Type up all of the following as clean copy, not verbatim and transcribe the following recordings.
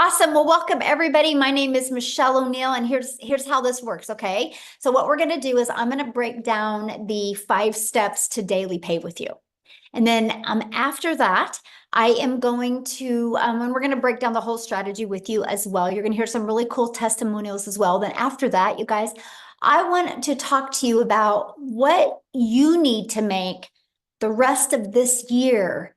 Awesome. Well, welcome everybody. My name is Michelle O'Neill, and here's how this works. Okay. So what we're going to do is I'm going to break down the 5 steps to daily pay with you. And then after that, I am going to, and we're going to break down the whole strategy with you as well. You're going to hear some really cool testimonials as well. Then after that, you guys, I want to talk to you about what you need to make the rest of this year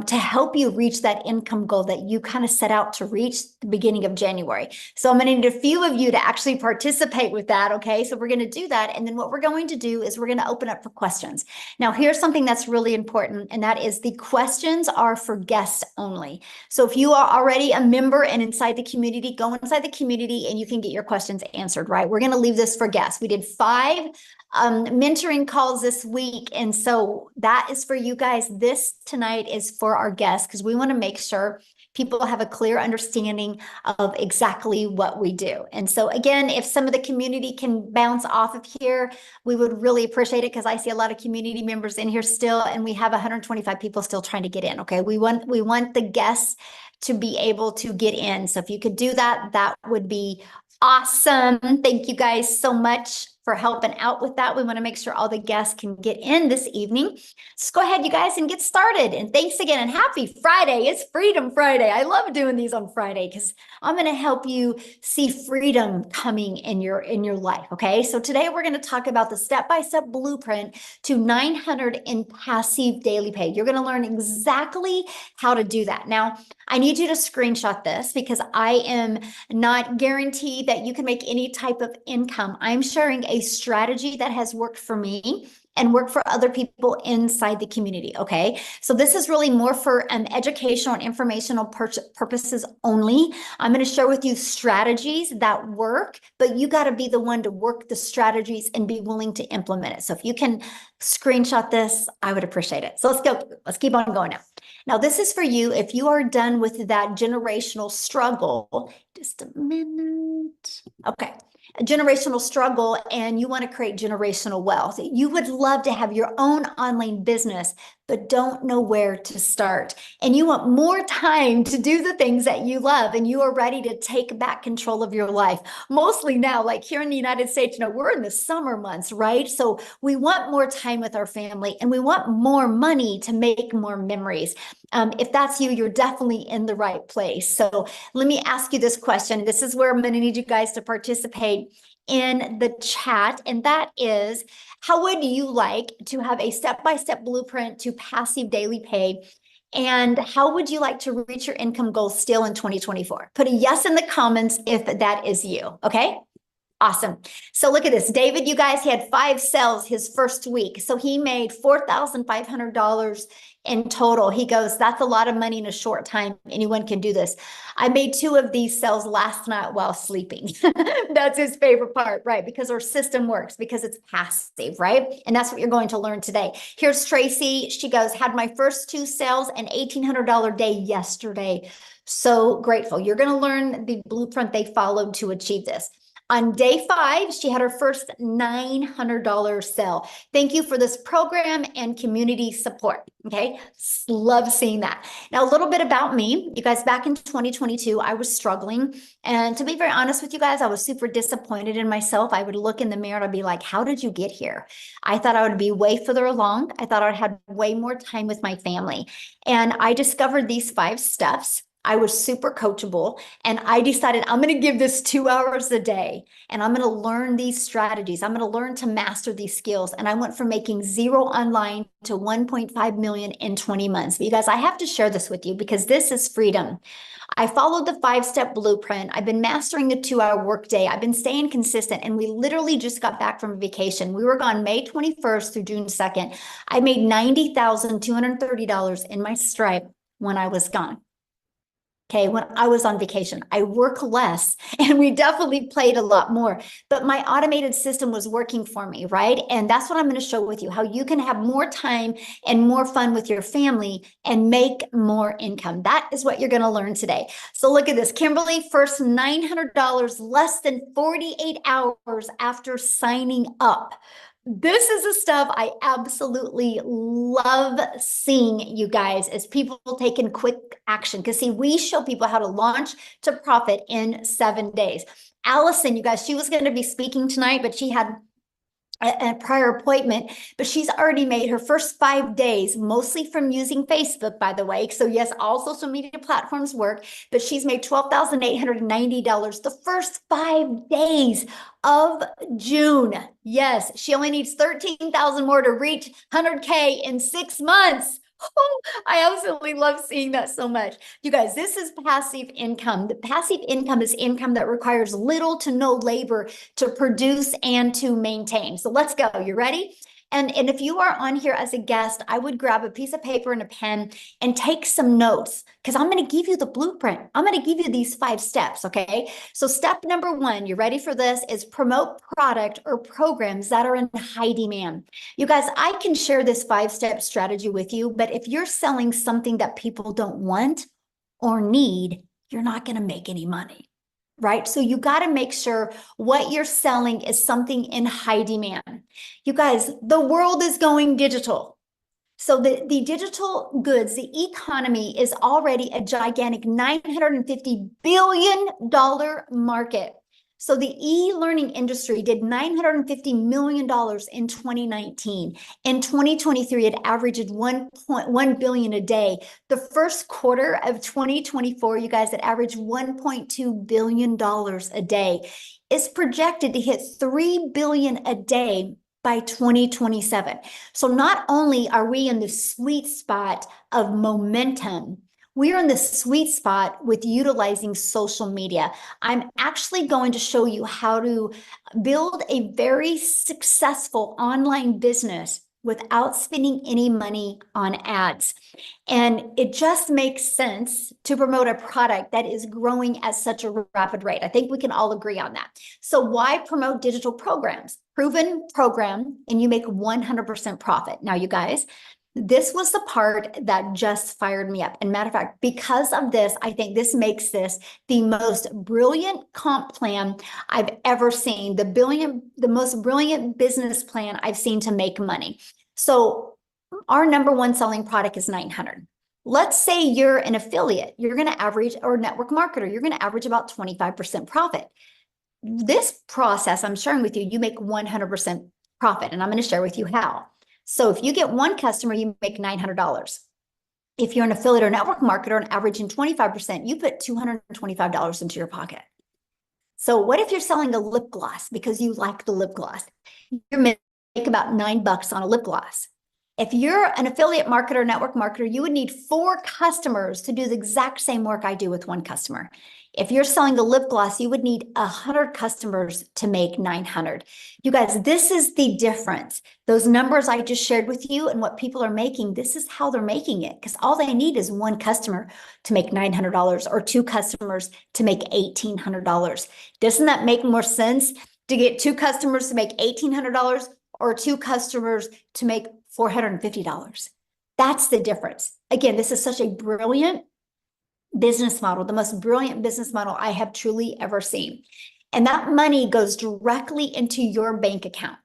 to help you reach that income goal that you kind of set out to reach the beginning of January. So I'm going to need a few of you to actually participate with that. Okay. So we're going to do that. And then what we're going to do is we're going to open up for questions. Now, here's something that's really important, and that is the questions are for guests only. So if you are already a member and inside the community, go inside the community and you can get your questions answered, right? We're going to leave this for guests. We did 5 mentoring calls this week. And so that is for you guys. This tonight is for our guests because we want to make sure people have a clear understanding of exactly what we do. And so again, if some of the community can bounce off of here, we would really appreciate it because I see a lot of community members in here still, and we have 125 people still trying to get in. Okay. We want the guests to be able to get in. So if you could do that, that would be awesome. Thank you guys so much for helping out with that. We want to make sure all the guests can get in this evening. So go ahead, you guys, and get started. And thanks again, and happy Friday. It's Freedom Friday. I love doing these on Friday because I'm going to help you see freedom coming in your life. Okay. So today we're going to talk about the step-by-step blueprint to 900 in passive daily pay. You're going to learn exactly how to do that. Now, I need you to screenshot this because I am not guaranteed that you can make any type of income. I'm sharing a strategy that has worked for me and work for other people inside the community. Okay. So this is really more for educational and informational purposes only. I'm going to share with you strategies that work, but you got to be the one to work the strategies and be willing to implement it. So if you can screenshot this, I would appreciate it. So let's go. Let's keep on going now. Now, this is for you if you are done with that generational struggle. Just a minute. Okay. A generational struggle and you want to create generational wealth. You would love to have your own online business, but don't know where to start. And you want more time to do the things that you love, and you are ready to take back control of your life. Mostly now, like here in the United States, we're in the summer months, right? So we want more time with our family and we want more money to make more memories. If that's you, you're definitely in the right place. So let me ask you this question. This is where I'm going to need you guys to participate in the chat. And that is, how would you like to have a step-by-step blueprint to passive daily pay? And how would you like to reach your income goals still in 2024? Put a yes in the comments if that is you. Okay. Awesome. So look at this. David, you guys, he had 5 sales his first week. So he made $4,500 in total. He goes, that's a lot of money in a short time. Anyone can do this. I made 2 of these sales last night while sleeping. That's his favorite part, right? Because our system works, because it's passive, right? And that's what you're going to learn today. Here's Tracy. She goes, had my first 2 sales and $1,800 day yesterday. So grateful. You're going to learn the blueprint they followed to achieve this. On day 5, she had her first $900 sale. Thank you for this program and community support. Okay. Love seeing that. Now, a little bit about me. You guys, back in 2022, I was struggling. And to be very honest with you guys, I was super disappointed in myself. I would look in the mirror and I'd be like, how did you get here? I thought I would be way further along. I thought I'd have way more time with my family. And I discovered these 5 steps. I was super coachable, and I decided I'm going to give this 2 hours a day, and I'm going to learn these strategies. I'm going to learn to master these skills. And I went from making 0 online to 1.5 million in 20 months. But you guys, I have to share this with you because this is freedom. I followed the 5-step blueprint. I've been mastering the 2-hour workday. I've been staying consistent, and we literally just got back from vacation. We were gone May 21st through June 2nd. I made $90,230 in my Stripe when I was gone. Okay, when I was on vacation, I work less, and we definitely played a lot more, but my automated system was working for me, right? And that's what I'm going to show with you, how you can have more time and more fun with your family and make more income. That is what you're going to learn today. So look at this. Kimberly, first $900 less than 48 hours after signing up. This is the stuff I absolutely love seeing, you guys, as people taking quick action. Because see, we show people how to launch to profit in 7 days. Allison, you guys, she was going to be speaking tonight, but she had a prior appointment, but she's already made her first 5 days, mostly from using Facebook, by the way. So yes, all social media platforms work, but she's made $12,890 the first 5 days of June. Yes, she only needs 13,000 more to reach 100K in 6 months. Oh, I absolutely love seeing that so much. You guys, this is passive income. The passive income is income that requires little to no labor to produce and to maintain. So let's go. You ready? And if you are on here as a guest, I would grab a piece of paper and a pen and take some notes because I'm going to give you the blueprint. I'm going to give you these 5 steps. Okay. So step number 1, you ready for this, is promote product or programs that are in high demand. You guys, I can share this 5-step strategy with you, but if you're selling something that people don't want or need, you're not going to make any money. Right? So you got to make sure what you're selling is something in high demand. You guys, the world is going digital. So the digital goods, the economy is already a gigantic $950 billion market. So the e-learning industry did $950 million in 2019. In 2023, it averaged 1.1 billion a day. The first quarter of 2024, you guys, it averaged $1.2 billion a day. It's projected to hit 3 billion a day by 2027. So not only are we in the sweet spot of momentum, we are in the sweet spot with utilizing social media. I'm actually going to show you how to build a very successful online business without spending any money on ads. And it just makes sense to promote a product that is growing at such a rapid rate. I think we can all agree on that. So why promote digital programs? Proven program, and you make 100% profit. Now, you guys, this was the part that just fired me up. And matter of fact, because of this, I think this makes this the most brilliant comp plan I've ever seen, the most brilliant business plan I've seen to make money. So our number 1 selling product is 900. Let's say you're an affiliate, you're going to average, or network marketer, you're going to average about 25% profit. This process I'm sharing with you, you make 100% profit, and I'm going to share with you how. So if you get 1 customer, you make $900. If you're an affiliate or network marketer and averaging 25%, you put $225 into your pocket. So what if you're selling a lip gloss because you like the lip gloss? You're make about $9 on a lip gloss. If you're an affiliate marketer, network marketer, you would need 4 customers to do the exact same work I do with 1 customer. If you're selling a lip gloss, you would need 100 customers to make 900. You guys, this is the difference. Those numbers I just shared with you and what people are making, this is how they're making it, because all they need is 1 customer to make $900 or 2 customers to make $1,800. Doesn't that make more sense to get 2 customers to make $1,800 or 2 customers to make $450? That's the difference. Again, this is such a brilliant business model, the most brilliant business model I have truly ever seen. And that money goes directly into your bank account.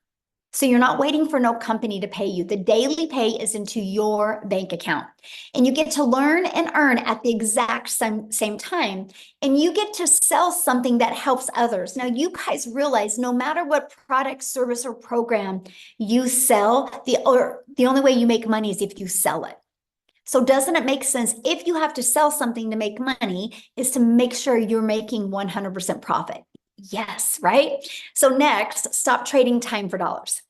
So you're not waiting for no company to pay you. The daily pay is into your bank account. And you get to learn and earn at the exact same time. And you get to sell something that helps others. Now, you guys realize no matter what product, service, or program you sell, the only way you make money is if you sell it. So doesn't it make sense, if you have to sell something to make money, is to make sure you're making 100% profit? Yes, right? So next, stop trading time for dollars.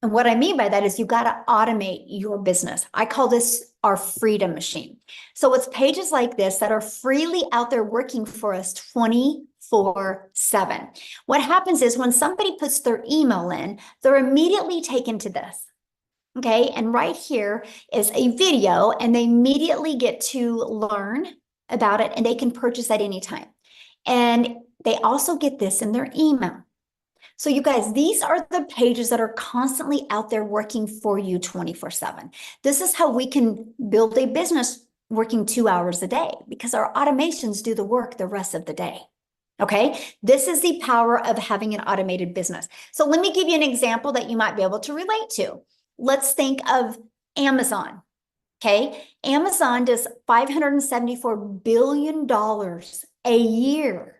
And what I mean by that is you got to automate your business. I call this our freedom machine. So it's pages like this that are freely out there working for us 24/7. What happens is when somebody puts their email in, they're immediately taken to this. Okay, and right here is a video, and they immediately get to learn about it, and they can purchase at any time. And they also get this in their email. So you guys, these are the pages that are constantly out there working for you 24/7. This is how we can build a business working 2 hours a day, because our automations do the work the rest of the day. Okay, this is the power of having an automated business. So let me give you an example that you might be able to relate to. Let's think of Amazon. Okay, Amazon does $574 billion a year.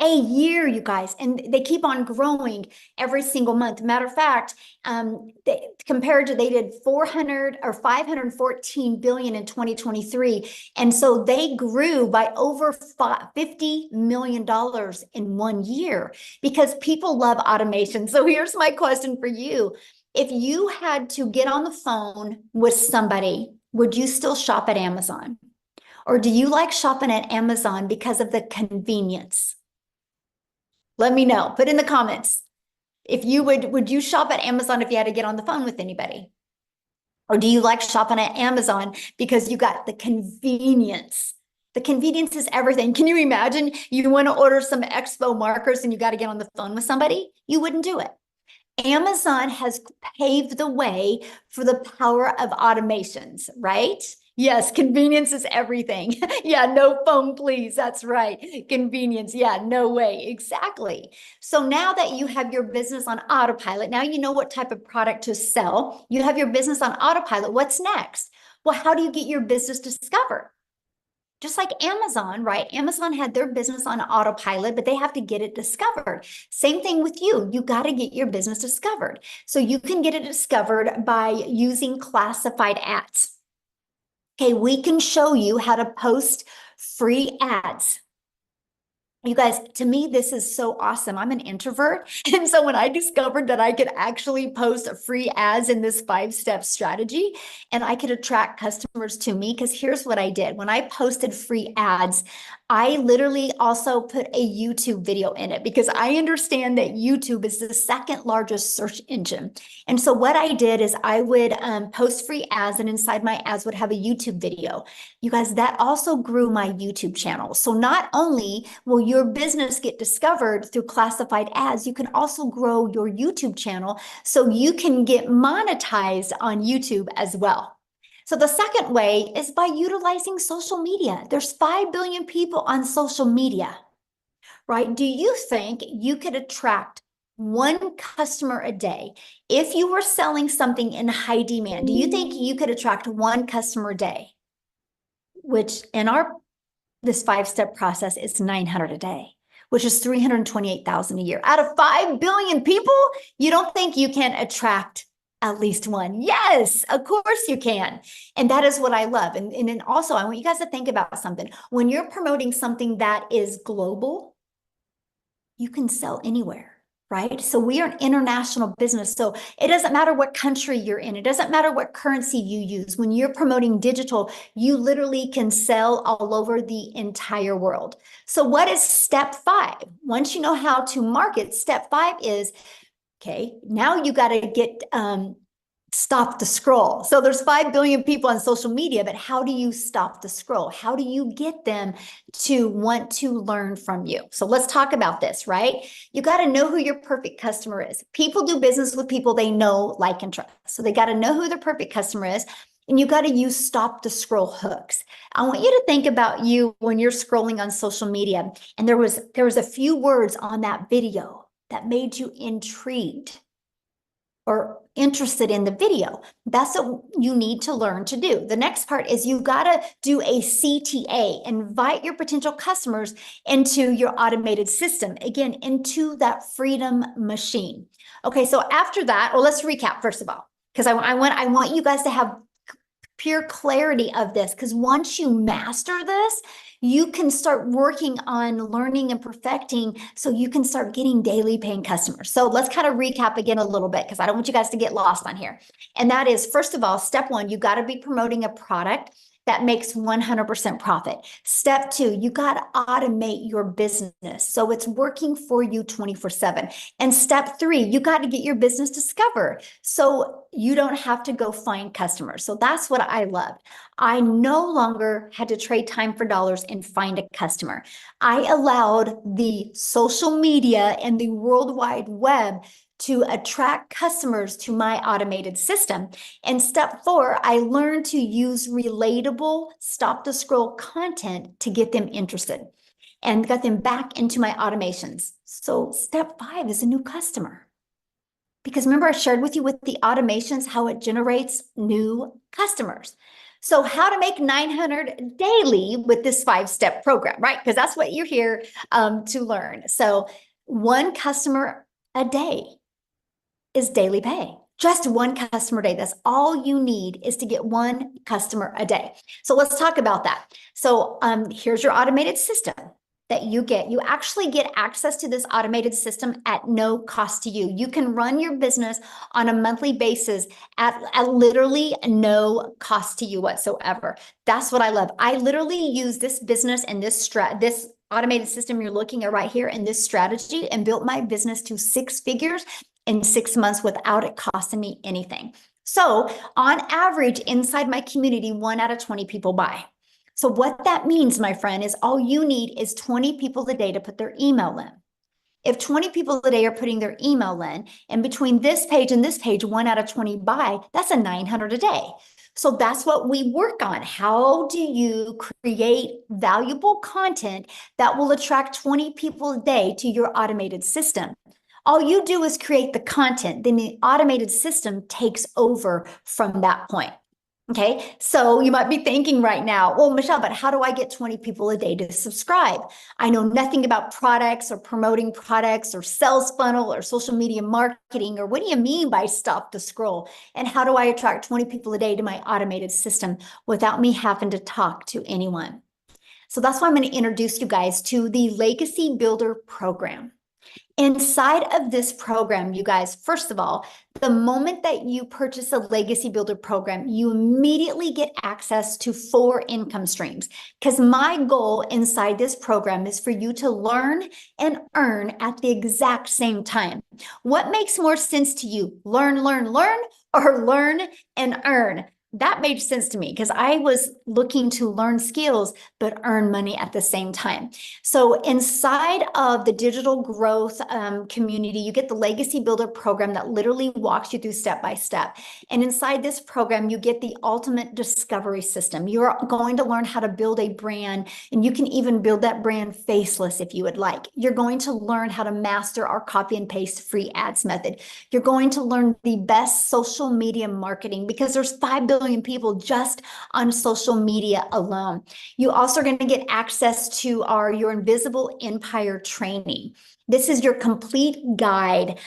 A year, you guys, and they keep on growing every single month. Matter of fact, they did 400 or 514 billion in 2023, and so they grew by over $50 million in 1 year because people love automation. So here's my question for you: if you had to get on the phone with somebody, would you still shop at Amazon, or do you like shopping at Amazon because of the convenience? Let me know. Put in the comments. If you would you shop at Amazon if you had to get on the phone with anybody? Or do you like shopping at Amazon because you got the convenience? The convenience is everything. Can you imagine you want to order some expo markers and you got to get on the phone with somebody? You wouldn't do it. Amazon has paved the way for the power of automations, right? Yes, convenience is everything. Yeah, no phone, please. That's right. Convenience. Yeah, no way. Exactly. So now that you have your business on autopilot, now you know what type of product to sell. You have your business on autopilot. What's next? Well, how do you get your business discovered? Just like Amazon, right? Amazon had their business on autopilot, but they have to get it discovered. Same thing with you. You got to get your business discovered. So you can get it discovered by using classified ads. Okay, we can show you how to post free ads. You guys, to me, this is so awesome. I'm an introvert. And so when I discovered that I could actually post free ads in this 5-step strategy and I could attract customers to me, because here's what I did. When I posted free ads, I literally also put a YouTube video in it because I understand that YouTube is the second largest search engine. And so what I did is I would post free ads, and inside my ads would have a YouTube video. You guys, that also grew my YouTube channel. So not only will your business get discovered through classified ads, you can also grow your YouTube channel so you can get monetized on YouTube as well. So the second way is by utilizing social media. There's 5 billion people on social media, right? Do you think you could attract one customer a day if you were selling something in high demand? Do you think you could attract one customer a day? Which in this 5-step process is 900 a day, which is 328,000 a year. Out of 5 billion people, you don't think you can attract at least one? Yes, of course you can. And that is what I love. And then also, I want you guys to think about something. When you're promoting something that is global, you can sell anywhere. Right? So we are an international business. So it doesn't matter what country you're in. It doesn't matter what currency you use. When you're promoting digital, you literally can sell all over the entire world. So what is step 5? Once you know how to market, step 5 is, okay, now you got to get stop the scroll. So there's 5 billion people on social media, but how do you stop the scroll? How do you get them to want to learn from you? So let's talk about this, right? You got to know who your perfect customer is. People do business with people they know, like, and trust. So they got to know who their perfect customer is. And you got to use stop the scroll hooks. I want you to think about you when you're scrolling on social media, and there was a few words on that video that made you intrigued or interested in the video. That's what you need to learn to do. The next part is you got to do a CTA, invite your potential customers into your automated system, again, into that freedom machine. Okay, so after that, well, let's recap first of all, because I want you guys to have pure clarity of this, because once you master this, you can start working on learning and perfecting so you can start getting daily paying customers. So let's kind of recap again a little bit, because I don't want you guys to get lost on here. And that is, first of all, step 1, you got to be promoting a product that makes 100% profit. Step 2, you got to automate your business so it's working for you 24/7. And step 3, you got to get your business discovered so you don't have to go find customers. So that's what I love. I no longer had to trade time for dollars and find a customer. I allowed the social media and the World Wide Web to attract customers to my automated system. And step 4, I learned to use relatable stop the scroll content to get them interested and got them back into my automations. So step 5 is a new customer. Because remember, I shared with you with the automations how it generates new customers. So how to make 900 daily with this 5-step program, right? Because that's what you're here to learn. So one customer a day is daily pay. Just one customer a day. That's all you need, is to get one customer a day. So let's talk about that. So here's your automated system that you get. You actually get access to this automated system at no cost to you. You can run your business on a monthly basis at literally no cost to you whatsoever. That's what I love. I literally use this business and this automated system you're looking at right here in this strategy, and built my business to 6 figures in 6 months without it costing me anything. So on average, inside my community, 1 out of 20 people buy. So what that means, my friend, is all you need is 20 people a day to put their email in. If 20 people a day are putting their email in, and between this page and this page, 1 out of 20 buy, that's a 900 a day. So that's what we work on. How do you create valuable content that will attract 20 people a day to your automated system? All you do is create the content, then the automated system takes over from that point. Okay, so you might be thinking right now, well, Michelle, but how do I get 20 people a day to subscribe? I know nothing about products or promoting products or sales funnel or social media marketing, or what do you mean by stop the scroll? And how do I attract 20 people a day to my automated system without me having to talk to anyone? So that's why I'm going to introduce you guys to the Legacy Builder program. Inside of this program, you guys, first of all, the moment that you purchase a Legacy Builder program, you immediately get access to 4 income streams. Because my goal inside this program is for you to learn and earn at the exact same time. What makes more sense to you? Learn, or learn and earn? That made sense to me because I was looking to learn skills, but earn money at the same time. So inside of the digital growth community, you get the Legacy Builder program that literally walks you through step by step. And inside this program, you get the ultimate discovery system. You're going to learn how to build a brand, and you can even build that brand faceless if you would like. You're going to learn how to master our copy and paste free ads method. You're going to learn the best social media marketing, because there's 5 billion people just on social media alone. You also are going to get access to your Invisible Empire training. This is your complete guide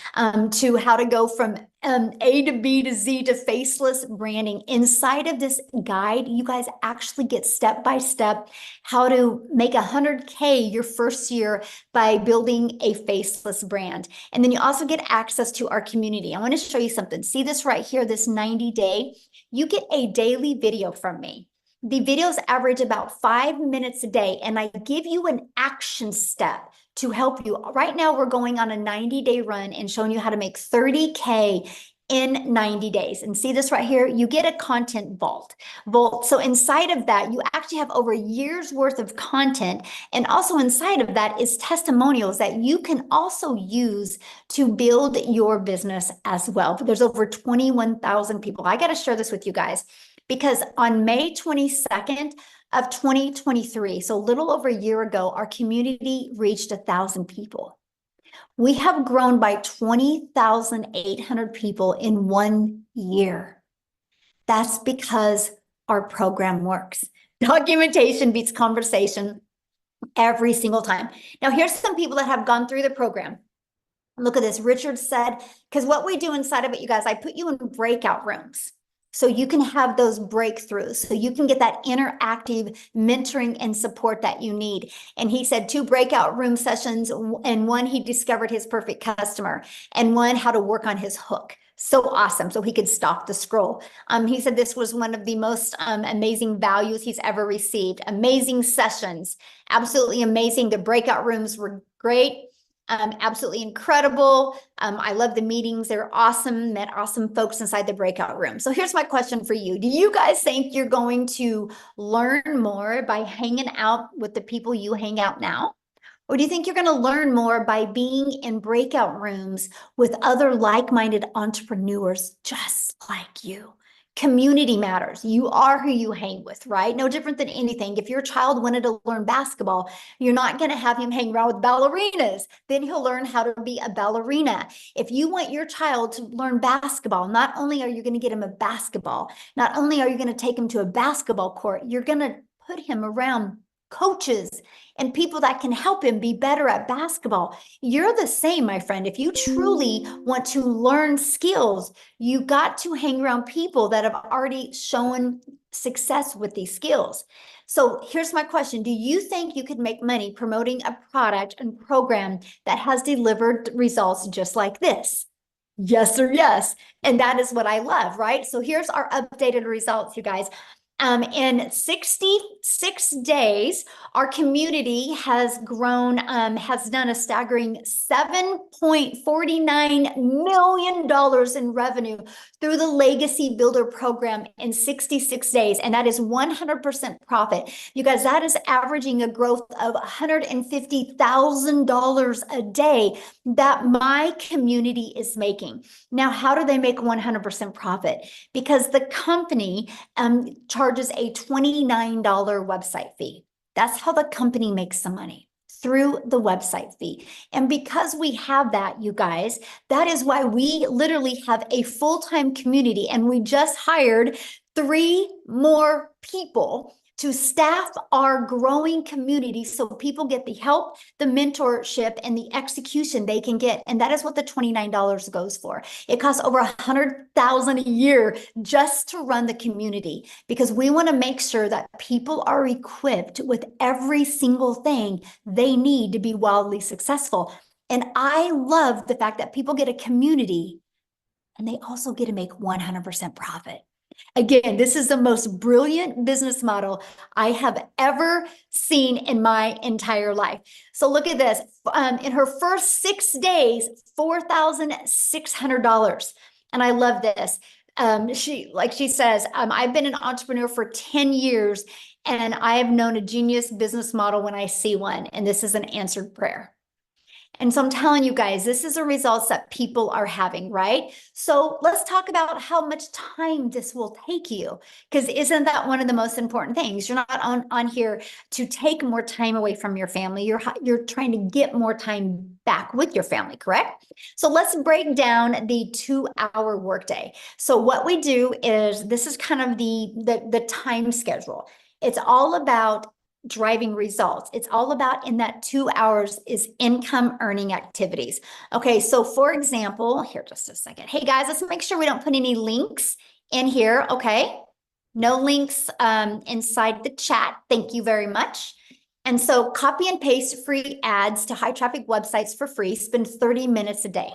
to how to go from A to B to Z to faceless branding. Inside of this guide, you guys actually get step-by-step how to make 100K your first year by building a faceless brand. And then you also get access to our community. I want to show you something. See this right here, this 90-day? You get a daily video from me. The videos average about 5 minutes a day, and I give you an action step to help you. Right now, we're going on a 90-day run and showing you how to make 30K in 90 days. And see this right here? You get a content vault. So inside of that, you actually have over a year's worth of content. And also inside of that is testimonials that you can also use to build your business as well. There's over 21,000 people. I got to share this with you guys, because on May 22nd of 2023, so a little over a year ago, our community reached 1,000 people. We have grown by 20,800 people in 1 year. That's because our program works. Documentation beats conversation every single time. Now, here's some people that have gone through the program. Look at this. Richard said, because what we do inside of it, you guys, I put you in breakout rooms. So you can have those breakthroughs, so you can get that interactive mentoring and support that you need. And he said 2 breakout room sessions, and 1, he discovered his perfect customer, and 1, how to work on his hook. So awesome. So he could stop the scroll. He said this was one of the most amazing values he's ever received. Amazing sessions, absolutely amazing. The breakout rooms were great. Absolutely incredible. I love the meetings. They're awesome. Met awesome folks inside the breakout room. So here's my question for you. Do you guys think you're going to learn more by hanging out with the people you hang out now? Or do you think you're going to learn more by being in breakout rooms with other like-minded entrepreneurs just like you? Community matters. You are who you hang with, right? No different than anything. If your child wanted to learn basketball, you're not going to have him hang around with ballerinas. Then he'll learn how to be a ballerina. If you want your child to learn basketball, not only are you going to get him a basketball, not only are you going to take him to a basketball court, you're going to put him around coaches and people that can help him be better at basketball. You're the same, my friend. If you truly want to learn skills, you got to hang around people that have already shown success with these skills. So here's my question. Do you think you could make money promoting a product and program that has delivered results just like this? Yes or yes. And that is what I love, right? So here's our updated results, you guys. In 66 days, our community has grown, has done a staggering $7.49 million in revenue through the Legacy Builder program in 66 days. And that is 100% profit. You guys, that is averaging a growth of $150,000 a day that my community is making. Now, how do they make 100% profit? Because the company charges a $29 website fee. That's how the company makes some money, through the website fee. And because we have that, you guys, that is why we literally have a full-time community, and we just hired 3 more people to staff our growing community so people get the help, the mentorship, and the execution they can get. And that is what the $29 goes for. It costs over $100,000 a year just to run the community, because we want to make sure that people are equipped with every single thing they need to be wildly successful. And I love the fact that people get a community and they also get to make 100% profit. Again, this is the most brilliant business model I have ever seen in my entire life. So look at this. In her first 6 days, $4,600. And I love this. She says, I've been an entrepreneur for 10 years, and I have known a genius business model when I see one. And this is an answered prayer. And so I'm telling you guys, this is the results that people are having, right? So let's talk about how much time this will take you, because isn't that one of the most important things? You're not on here to take more time away from your family. You're trying to get more time back with your family, correct? So let's break down the 2-hour workday. So what we do is, this is kind of the time schedule. It's all about driving results. It's all about, in that 2 hours, is income earning activities. Okay, so for example, here, just a second. Hey guys, let's make sure we don't put any links in here, okay? No links inside the chat. Thank you very much. And so copy and paste free ads to high traffic websites for free. Spend 30 minutes a day.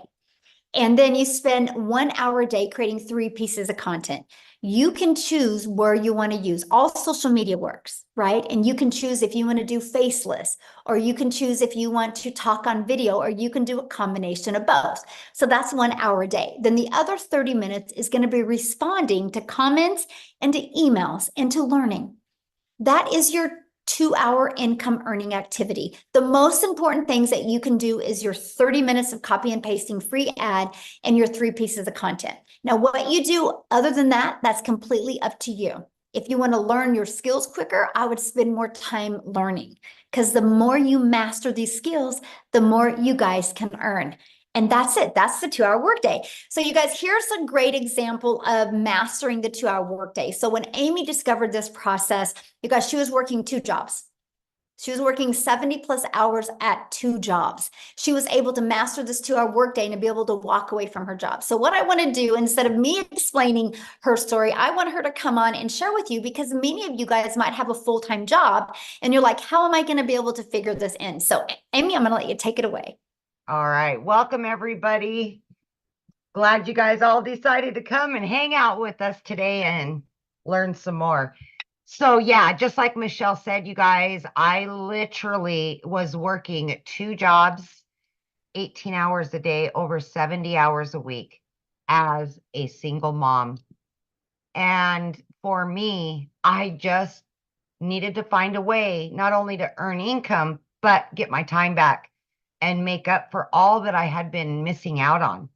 And then you spend 1 hour a day creating 3 pieces of content. You can choose where you want to use. All social media works, right? And you can choose if you want to do faceless, or you can choose if you want to talk on video, or you can do a combination of both. So that's 1 hour a day. Then the other 30 minutes is going to be responding to comments and to emails and to learning. That is your 2-hour income earning activity. The most important things that you can do is your 30 minutes of copy and pasting free ad and your 3 pieces of content. Now, what you do other than that, that's completely up to you. If you want to learn your skills quicker, I would spend more time learning, because the more you master these skills, the more you guys can earn. And that's it. That's the 2-hour workday. So you guys, here's a great example of mastering the 2-hour workday. So when Amy discovered this process, you guys, she was working 2 jobs. She was working 70 plus hours at 2 jobs. She was able to master this 2-hour workday and to be able to walk away from her job. So what I want to do, instead of me explaining her story, I want her to come on and share with you, because many of you guys might have a full-time job and you're like, how am I going to be able to figure this in? So Amy, I'm going to let you take it away. All right. Welcome, everybody. Glad you guys all decided to come and hang out with us today and learn some more. So yeah, just like Michelle said, you guys, I literally was working 2 jobs, 18 hours a day, over 70 hours a week as a single mom. And for me, I just needed to find a way not only to earn income, but get my time back and make up for all that I had been missing out on.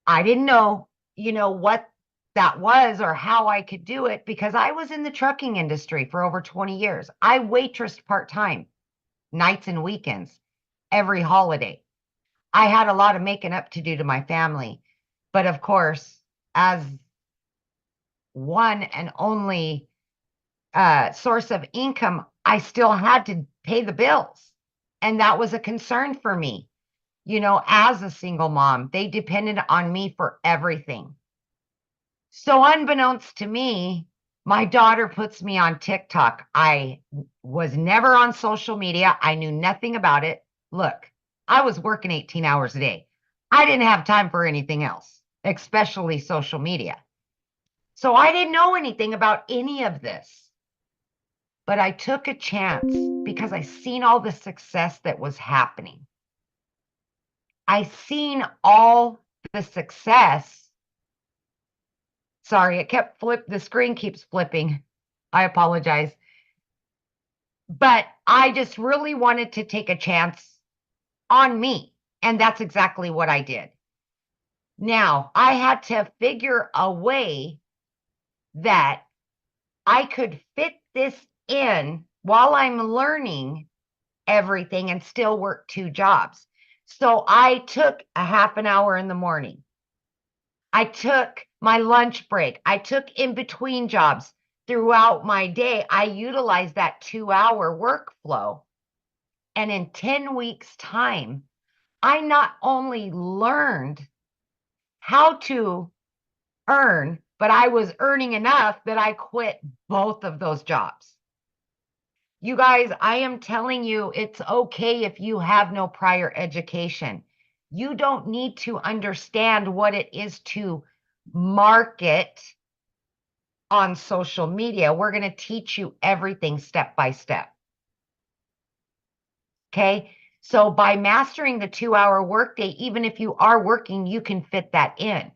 I didn't know, what that was or how I could do it because I was in the trucking industry for over 20 years. I waitressed part-time, nights and weekends, every holiday. I had a lot of making up to do to my family. But of course, as one and only source of income, I still had to pay the bills. And that was a concern for me. As a single mom, they depended on me for everything. So unbeknownst to me, my daughter puts me on TikTok. I was never on social media. I knew nothing about it. Look, I was working 18 hours a day. I didn't have time for anything else, especially social media. So I didn't know anything about any of this. But I took a chance because I seen all the success that was happening. I seen all the success. Sorry, the screen keeps flipping. I apologize. But I just really wanted to take a chance on me. And that's exactly what I did. Now, I had to figure a way that I could fit this in while I'm learning everything and still work 2 jobs. So I took a half an hour in the morning. I took my lunch break. I took in between jobs throughout my day. I utilized that 2-hour workflow. And in 10 weeks' time, I not only learned how to earn, but I was earning enough that I quit both of those jobs. You guys, I am telling you, it's okay if you have no prior education. You don't need to understand what it is to market on social media. We're going to teach you everything step by step. Okay. So by mastering the 2-hour workday, even if you are working, you can fit that in.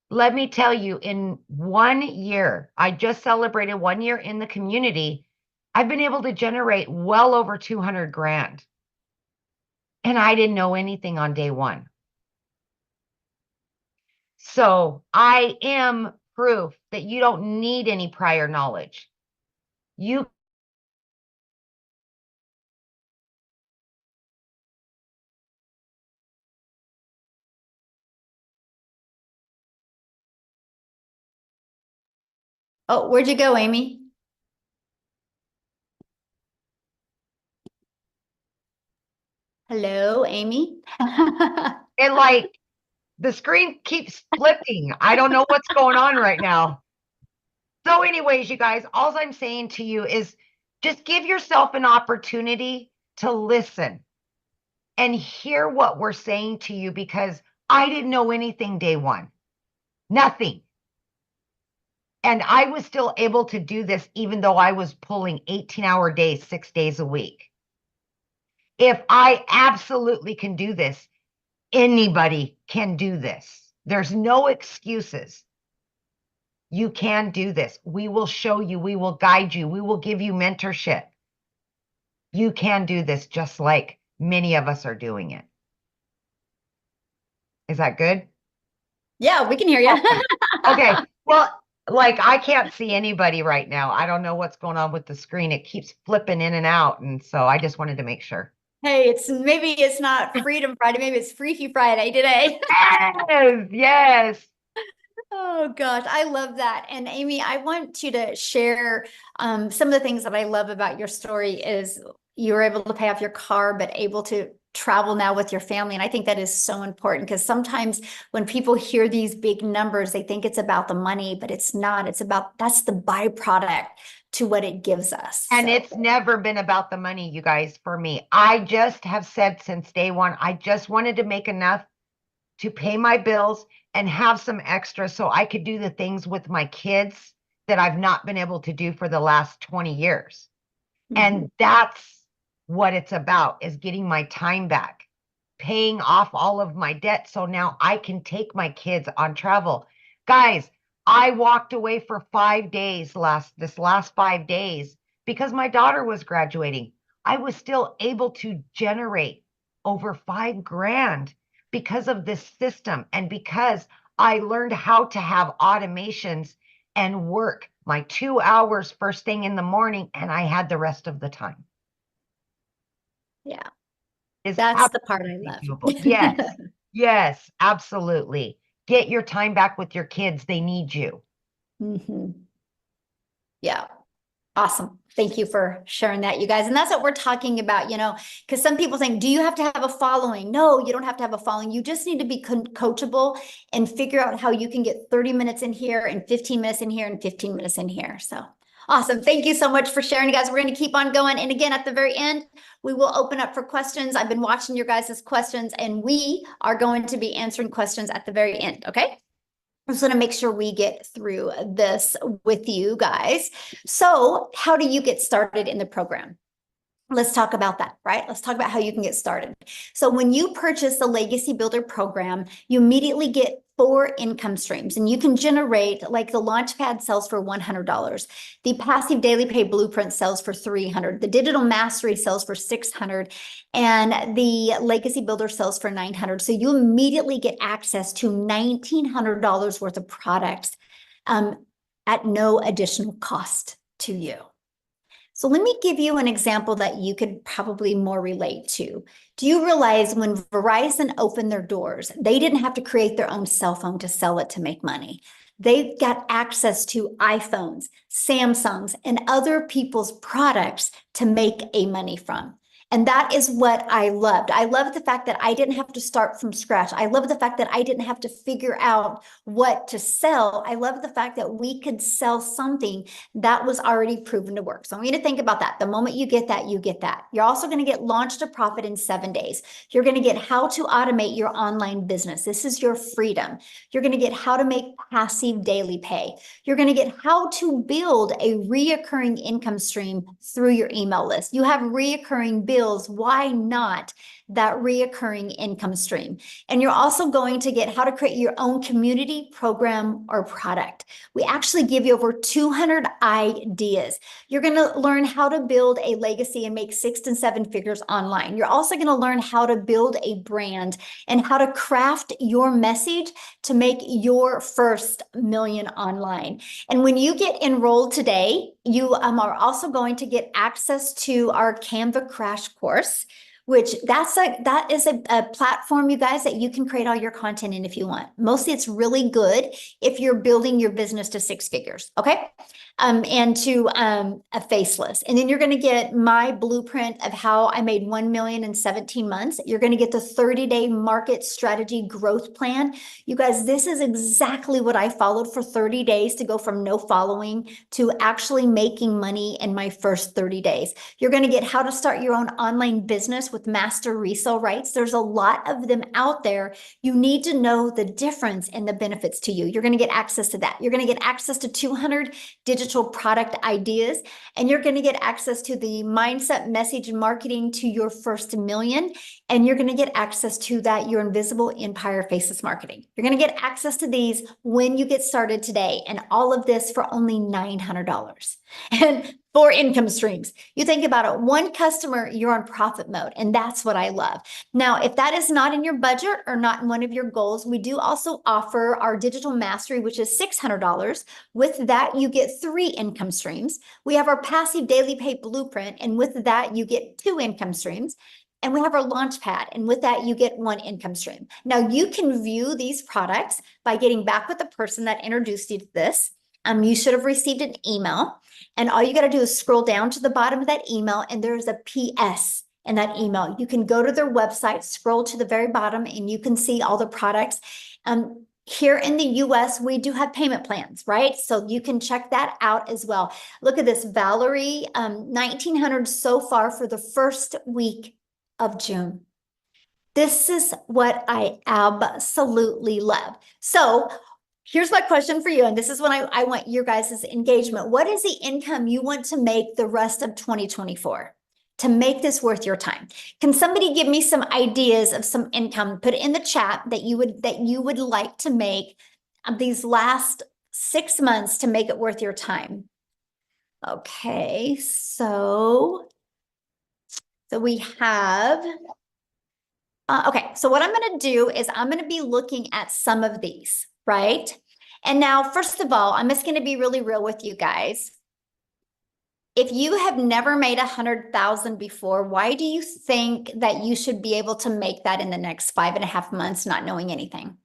Let me tell you, in 1 year, I just celebrated 1 year in the community. I've been able to generate well over 200 grand. And I didn't know anything on day one. So I am proof that you don't need any prior knowledge. You Oh, where'd you go, Amy? Hello, Amy? and like the screen keeps flipping. I don't know what's going on right now. So anyways, you guys, all I'm saying to you is just give yourself an opportunity to listen and hear what we're saying to you because I didn't know anything day one. Nothing. And I was still able to do this even though I was pulling 18-hour days, 6 days a week. If I absolutely can do this, anybody can do this. There's no excuses. You can do this. We will show you. We will guide you. We will give you mentorship. You can do this just like many of us are doing it. Is that good? Yeah, we can hear you. Okay. Well, like I can't see anybody right now. I don't know what's going on with the screen. It keeps flipping in and out. And so I just wanted to make sure. Hey, maybe it's not Freedom Friday, maybe it's Freaky Friday today. Yes, yes. Oh gosh, I love that. And Amy, I want you to share some of the things that I love about your story is you were able to pay off your car, but able to travel now with your family. And I think that is so important because sometimes when people hear these big numbers, they think it's about the money, but it's not. It's about that's the byproduct to what it gives us. And it's never been about the money, you guys, for me. I just have said since day one, I just wanted to make enough to pay my bills and have some extra so I could do the things with my kids that I've not been able to do for the last 20 years. And that's what it's about is getting my time back, paying off all of my debt. So now I can take my kids on travel. Guys, I walked away for 5 days this last 5 days because my daughter was graduating. I was still able to generate over 5 grand because of this system and because I learned how to have automations and work my 2 hours first thing in the morning, and I had the rest of the time. Yeah, Is that's the part I absolutely love. doable. Yes, yes, absolutely. Get your time back with your kids. They need you. Mhm. Yeah. Awesome. Thank you for sharing that, you guys. And that's what we're talking about, because some people think, do you have to have a following? No, you don't have to have a following. You just need to be coachable and figure out how you can get 30 minutes in here and 15 minutes in here and 15 minutes in here. So awesome. Thank you so much for sharing, you guys. We're going to keep on going. And again, at the very end, we will open up for questions. I've been watching your guys' questions, and we are going to be answering questions at the very end. Okay. I just want to make sure we get through this with you guys. So, how do you get started in the program? Let's talk about that, right? Let's talk about how you can get started. So when you purchase the Legacy Builder program, you immediately get 4 income streams, and you can generate, like the Launchpad sells for $100. The Passive Daily Pay Blueprint sells for $300. The Digital Mastery sells for $600, and the Legacy Builder sells for $900. So you immediately get access to $1,900 worth of products at no additional cost to you. So let me give you an example that you could probably more relate to. Do you realize when Verizon opened their doors, they didn't have to create their own cell phone to sell it to make money? They got access to iPhones, Samsungs, and other people's products to make a money from. And that is what I loved. I loved the fact that I didn't have to start from scratch. I loved the fact that I didn't have to figure out what to sell. I loved the fact that we could sell something that was already proven to work. So I want you to think about that. The moment you get that, you get that. You're also going to get Launch to Profit in 7 days. You're going to get how to automate your online business. This is your freedom. You're going to get how to make passive daily pay. You're going to get how to build a reoccurring income stream through your email list. You have reoccurring bills. Why not that reoccurring income stream? And you're also going to get how to create your own community, program, or product. We actually give you over 200 ideas. You're going to learn how to build a legacy and make 6 and 7 figures online. You're also going to learn how to build a brand and how to craft your message to make your first million online. And when you get enrolled today, you are also going to get access to our Canva Crash course, which that is a platform, you guys, that you can create all your content in if you want. Mostly it's really good if you're building your business to 6 figures, okay? And to a faceless. And then you're going to get my blueprint of how I made 1 million in 17 months. You're going to get the 30-day market strategy growth plan. You guys, this is exactly what I followed for 30 days to go from no following to actually making money in my first 30 days. You're going to get how to start your own online business with master resale rights. There's a lot of them out there. You need to know the difference and the benefits to you. You're going to get access to that. You're going to get access to 200 digital product ideas, and you're going to get access to the mindset message marketing to your first million. And you're going to get access to that, your invisible empire faceless marketing. You're going to get access to these when you get started today, and all of this for only $900. And 4 income streams. You think about it, 1 customer, you're on profit mode. And that's what I love. Now, if that is not in your budget or not in one of your goals, we do also offer our digital mastery, which is $600. With that, you get 3 income streams. We have our passive daily pay blueprint. And with that, you get 2 income streams. And we have our launch pad. And with that, you get 1 income stream. Now, you can view these products by getting back with the person that introduced you to this. You should have received an email. And all you got to do is scroll down to the bottom of that email, and there's a PS in that email. You can go to their website, scroll to the very bottom, and you can see all the products. Here in the US, we do have payment plans, right? So you can check that out as well. Look at this, Valerie, 1,900 so far for the first week of June. This is what I absolutely love. So here's my question for you, and this is when I want your guys' engagement. What is the income you want to make the rest of 2024 to make this worth your time? Can somebody give me some ideas of some income? Put it in the chat that you would like to make these last 6 months to make it worth your time. Okay, so So we have, okay, so what I'm going to do is I'm going to be looking at some of these, right? And now, first of all, I'm just going to be really real with you guys. If you have never made 100,000 before, why do you think that you should be able to make that in the next 5.5 months, not knowing anything?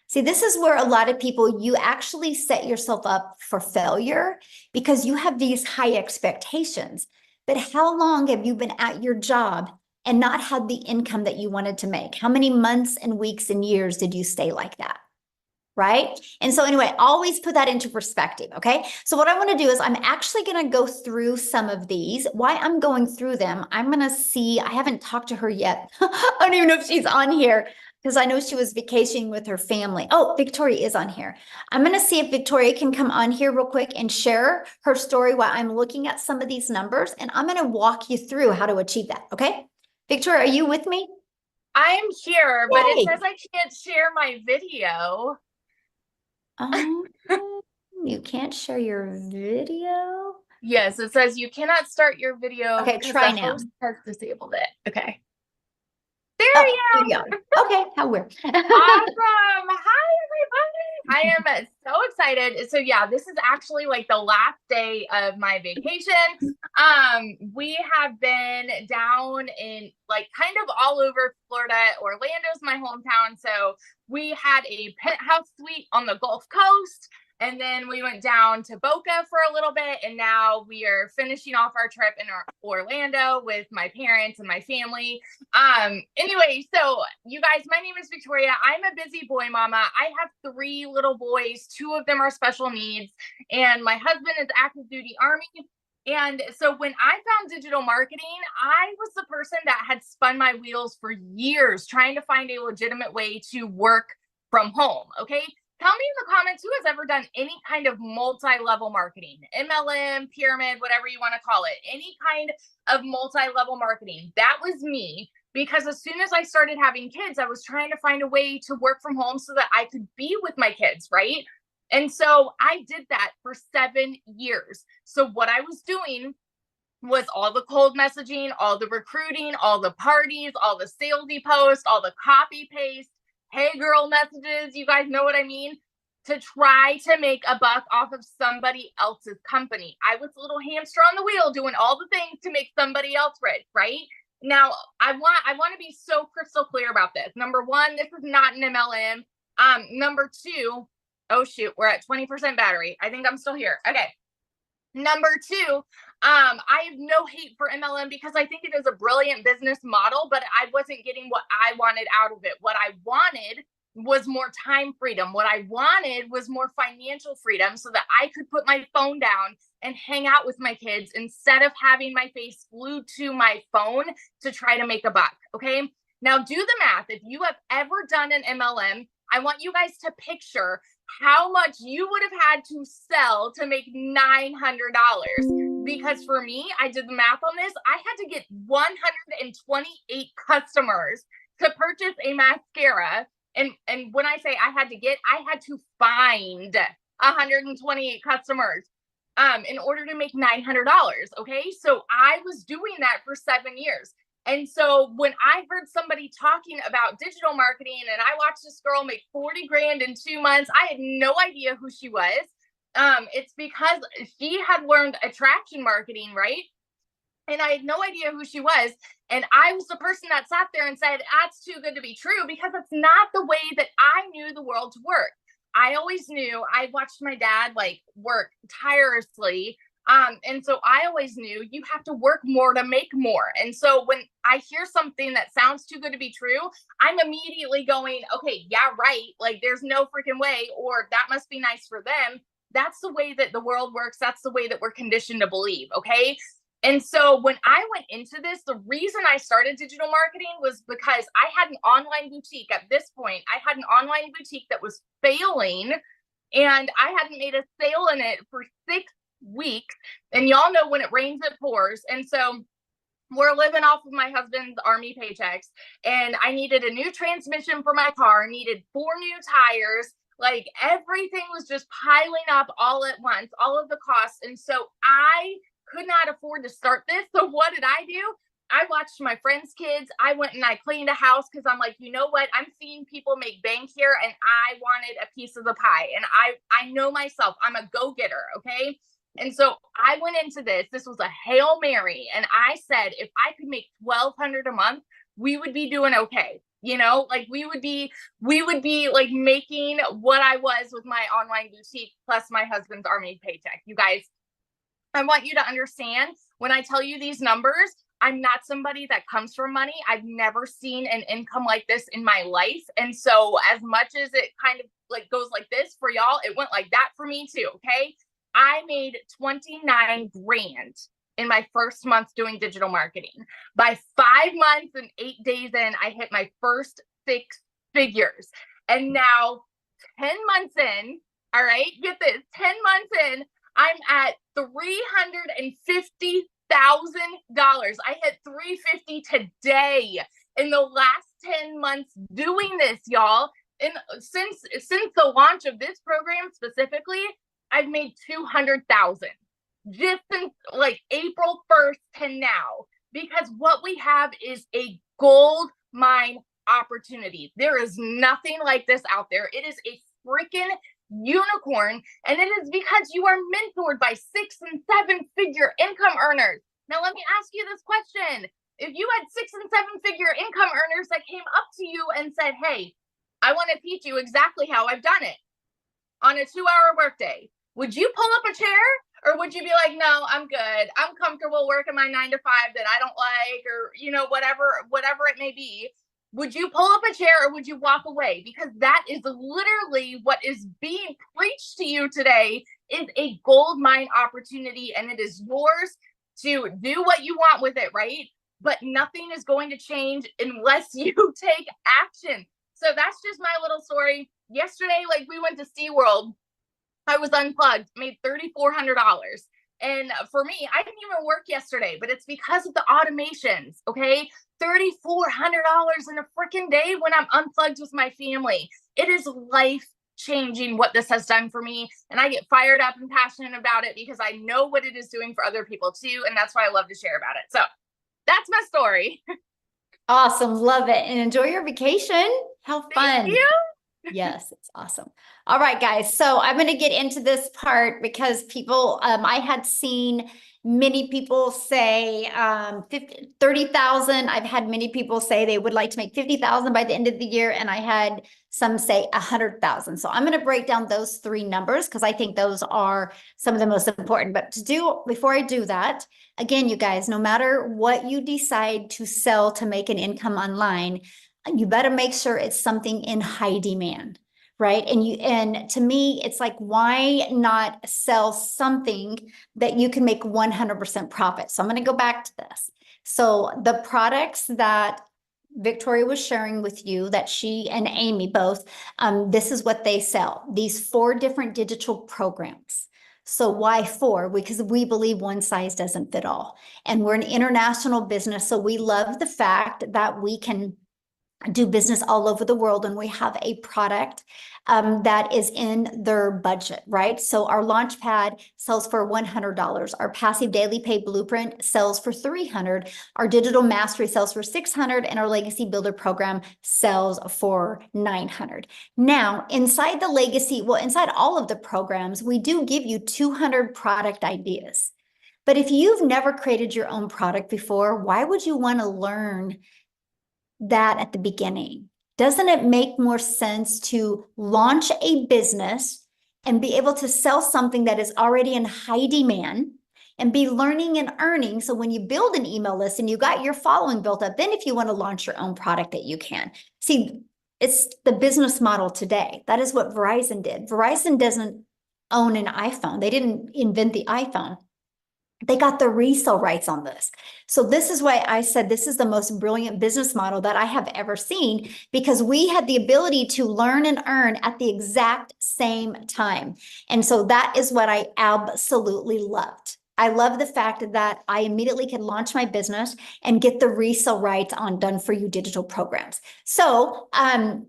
See, this is where a lot of people, you actually set yourself up for failure because you have these high expectations. But how long have you been at your job and not had the income that you wanted to make? How many months and weeks and years did you stay like that? Right? And so anyway, always put that into perspective, okay? So what I want to do is I'm actually going to go through some of these. Why I'm going through them, I'm going to see, I haven't talked to her yet. I don't even know if she's on here because I know she was vacationing with her family. Oh, Victoria is on here. I'm going to see if Victoria can come on here real quick and share her story while I'm looking at some of these numbers, and I'm going to walk you through how to achieve that, okay? Victoria, are you with me? I'm here, but it Yay. says I can't share my video. Um, you can't share your video. Yes, it says you cannot start your video Okay, because try the now. host has disabled it. Okay. There Oh, we here go. you are. Okay, how weird. Awesome. Hi, everybody. I am so excited. So yeah, this is actually like the last day of my vacation. We have been down in like kind of all over Florida. Orlando's my hometown. So we had a penthouse suite on the Gulf Coast. And then we went down to Boca for a little bit, and now we are finishing off our trip in Orlando with my parents and my family. Anyway, so you guys, my name is Victoria. I'm a busy boy mama. I have 3 little boys. 2 of them are special needs, and my husband is active duty Army. And so when I found digital marketing, I was the person that had spun my wheels for years trying to find a legitimate way to work from home. Okay. Tell me in the comments who has ever done any kind of multi-level marketing, MLM, pyramid, whatever you want to call it, any kind of multi-level marketing. That was me, because as soon as I started having kids, I was trying to find a way to work from home so that I could be with my kids, right? And so I did that for 7 years. So what I was doing was all the cold messaging, all the recruiting, all the parties, all the salesy posts, all the copy paste, hey girl messages, you guys know what I mean, to try to make a buck off of somebody else's company. I was a little hamster on the wheel doing all the things to make somebody else rich, right? Now, I want to be so crystal clear about this. Number 1, this is not an MLM. Number 2, oh shoot, we're at 20% battery. I think I'm still here. Okay. Number 2, I have no hate for MLM because I think it is a brilliant business model, but I wasn't getting what I wanted out of it. What I wanted was more time freedom. What I wanted was more financial freedom so that I could put my phone down and hang out with my kids instead of having my face glued to my phone to try to make a buck. Okay. Now do the math. If you have ever done an MLM, I want you guys to picture how much you would have had to sell to make $900. Because for me, I did the math on this. I had to get 128 customers to purchase a mascara. And when I say I had to get, I had to find 128 customers in order to make $900. Okay. So I was doing that for 7 years. And so when I heard somebody talking about digital marketing and I watched this girl make 40 grand in 2 months, I had no idea who she was. It's because she had learned attraction marketing, right? And I had no idea who she was. And I was the person that sat there and said, that's too good to be true, because it's not the way that I knew the world to work. I always knew, I watched my dad like work tirelessly. And so I always knew you have to work more to make more. And so when I hear something that sounds too good to be true, I'm immediately going, okay, yeah, right. Like there's no freaking way, or that must be nice for them. That's the way that the world works. That's the way that we're conditioned to believe. Okay. And so when I went into this, the reason I started digital marketing was because I had an online boutique at this point. I had an online boutique that was failing, and I hadn't made a sale in it for 6 weeks. And y'all know when it rains, it pours. And so we're living off of my husband's Army paychecks, and I needed a new transmission for my car, needed 4 new tires. Like everything was just piling up all at once, all of the costs. And so I could not afford to start this. So what did I do? I watched my friends' kids. I went and I cleaned a house because I'm like, you know what? I'm seeing people make bank here and I wanted a piece of the pie. And I know myself, I'm a go-getter, okay? And so I went into this. This was a Hail Mary. And I said, if I could make $1,200 a month, we would be doing okay. You know, like we would be like making what I was with my online boutique plus my husband's Army paycheck. You guys, I want you to understand when I tell you these numbers, I'm not somebody that comes from money. I've never seen an income like this in my life. And so as much as it kind of like goes like this for y'all, it went like that for me too. Okay. I made 29 grand in my first month doing digital marketing. By 5 months and 8 days in, I hit my first 6 figures. And now 10 months in, all right, get this, 10 months in, I'm at $350,000. I hit 350 today in the last 10 months doing this, y'all. And since the launch of this program specifically, I've made 200,000 just since like April 1st to now, because what we have is a gold mine opportunity. There is nothing like this out there. It is a freaking unicorn, and it is because you are mentored by 6 and 7 figure income earners. Now let me ask you this question. If you had 6 and 7 figure income earners that came up to you and said, hey, I want to teach you exactly how I've done it on a 2-hour workday, would you pull up a chair, or would you be like, no, I'm good, I'm comfortable working my 9 to 5 that I don't like, or you know, whatever it may be? Would you pull up a chair or would you walk away? Because that is literally what is being preached to you today, is a gold mine opportunity, and it is yours to do what you want with it, right? But nothing is going to change unless you take action. So that's just my little story. Yesterday, like we went to SeaWorld. I was unplugged, made $3,400. And for me, I didn't even work yesterday, but it's because of the automations, okay? $3,400 in a freaking day when I'm unplugged with my family. It is life changing what this has done for me. And I get fired up and passionate about it because I know what it is doing for other people too. And that's why I love to share about it. So that's my story. Awesome. Love it. And enjoy your vacation. How fun. Thank you. Yes, it's awesome. All right, guys. So I'm going to get into this part because people, I had seen many people say 30,000. I've had many people say they would like to make 50,000 by the end of the year. And I had some say 100,000. So I'm going to break down those 3 numbers because I think those are some of the most important. But before I do that, again, you guys, no matter what you decide to sell to make an income online, you better make sure it's something in high demand, right? And to me, it's like, why not sell something that you can make 100% profit? So I'm going to go back to this. So the products that Victoria was sharing with you, that she and Amy both, this is what they sell. These 4 different digital programs. So why 4? Because we believe one size doesn't fit all. And we're an international business. So we love the fact that we can do business all over the world, and we have a product that is in their budget, right? So our Launchpad sells for $100. Our Passive Daily Pay Blueprint sells for $300. Our Digital Mastery sells for $600, and our Legacy Builder program sells for $900. Now, inside all of the programs, we do give you 200 product ideas. But if you've never created your own product before, why would you want to learn that at the beginning? Doesn't it make more sense to launch a business and be able to sell something that is already in high demand and be learning and earning? So when you build an email list and you got your following built up, then if you want to launch your own product, that you can. See, it's the business model today. That is what Verizon did. Verizon doesn't own an iPhone. They didn't invent the iPhone. They got the resale rights on this. So this is why I said this is the most brilliant business model that I have ever seen, because we had the ability to learn and earn at the exact same time. And so that is what I absolutely loved. I love the fact that I immediately could launch my business and get the resale rights on done for you digital programs. So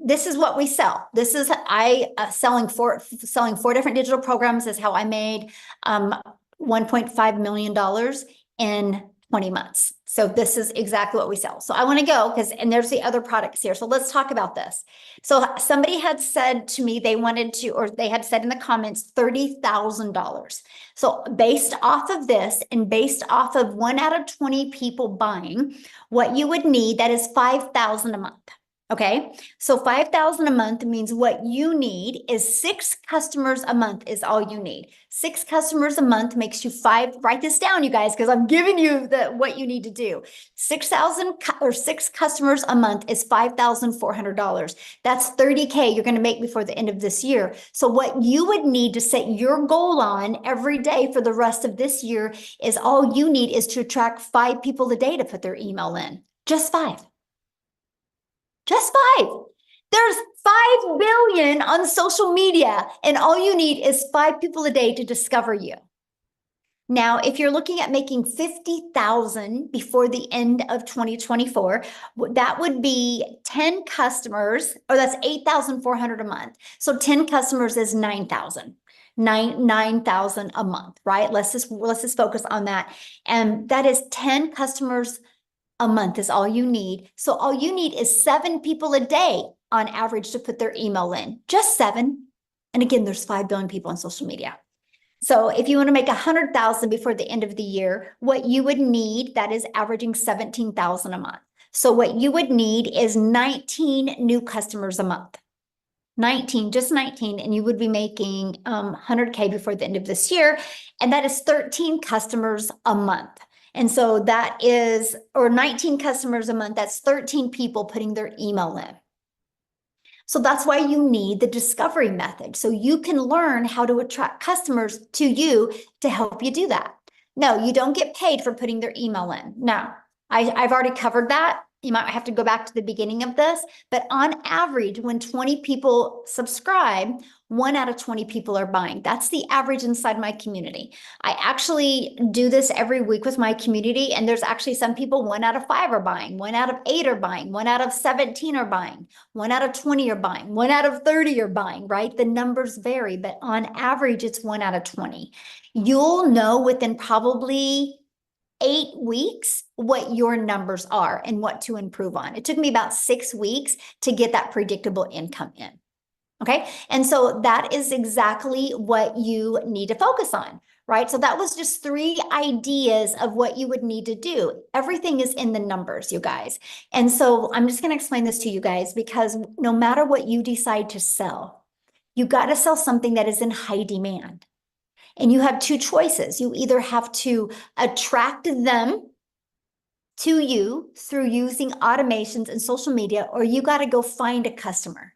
this is what we sell. This is selling 4 different digital programs is how I made $1.5 million in 20 months. So this is exactly what we sell. So I want to go and there's the other products here. So let's talk about this. So somebody had said to me, they wanted to, or they had said in the comments, $30,000. So based off of this and based off of 1 out of 20 people buying, what you would need, that is 5,000 a month. Okay, so 5,000 a month means what you need is 6 customers a month is all you need. 6 customers a month makes you 5. Write this down, you guys, because I'm giving you what you need to do. 6 customers a month is $5,400. That's $30K you're going to make before the end of this year. So what you would need to set your goal on every day for the rest of this year is all you need is to attract 5 people a day to put their email in. Just 5. Just 5. There's 5 billion on social media, and all you need is 5 people a day to discover you. Now, if you're looking at making 50,000 before the end of 2024, that would be 10 customers, or that's 8,400 a month. So 10 customers is 9,000. 9,000 a month, right? Let's just focus on that. And that is 10 customers a month is all you need. So all you need is 7 people a day on average to put their email in. Just 7. And again, there's 5 billion people on social media. So if you want to make 100,000 before the end of the year, what you would need, that is averaging 17,000 a month. So what you would need is 19 new customers a month. 19, just 19, and you would be making 100K before the end of this year. And that is 13 customers a month. And so that is, or 19 customers a month, that's 13 people putting their email in. So that's why you need the discovery method. So you can learn how to attract customers to you to help you do that. No, you don't get paid for putting their email in. No, I've already covered that. You might have to go back to the beginning of this, but on average, when 20 people subscribe, 1 out of 20 people are buying. That's the average inside my community. I actually do this every week with my community, and there's actually some people 1 out of 5 are buying, 1 out of 8 are buying, 1 out of 17 are buying, 1 out of 20 are buying, 1 out of 30 are buying, right? The numbers vary, but on average, it's 1 out of 20. You'll know within probably 8 weeks what your numbers are and what to improve on. It took me about 6 weeks to get that predictable income in. Okay. And so that is exactly what you need to focus on, right? So that was just 3 ideas of what you would need to do. Everything is in the numbers, you guys. And so I'm just going to explain this to you guys, because no matter what you decide to sell, you got to sell something that is in high demand. And you have 2 choices. You either have to attract them to you through using automations and social media, or you got to go find a customer.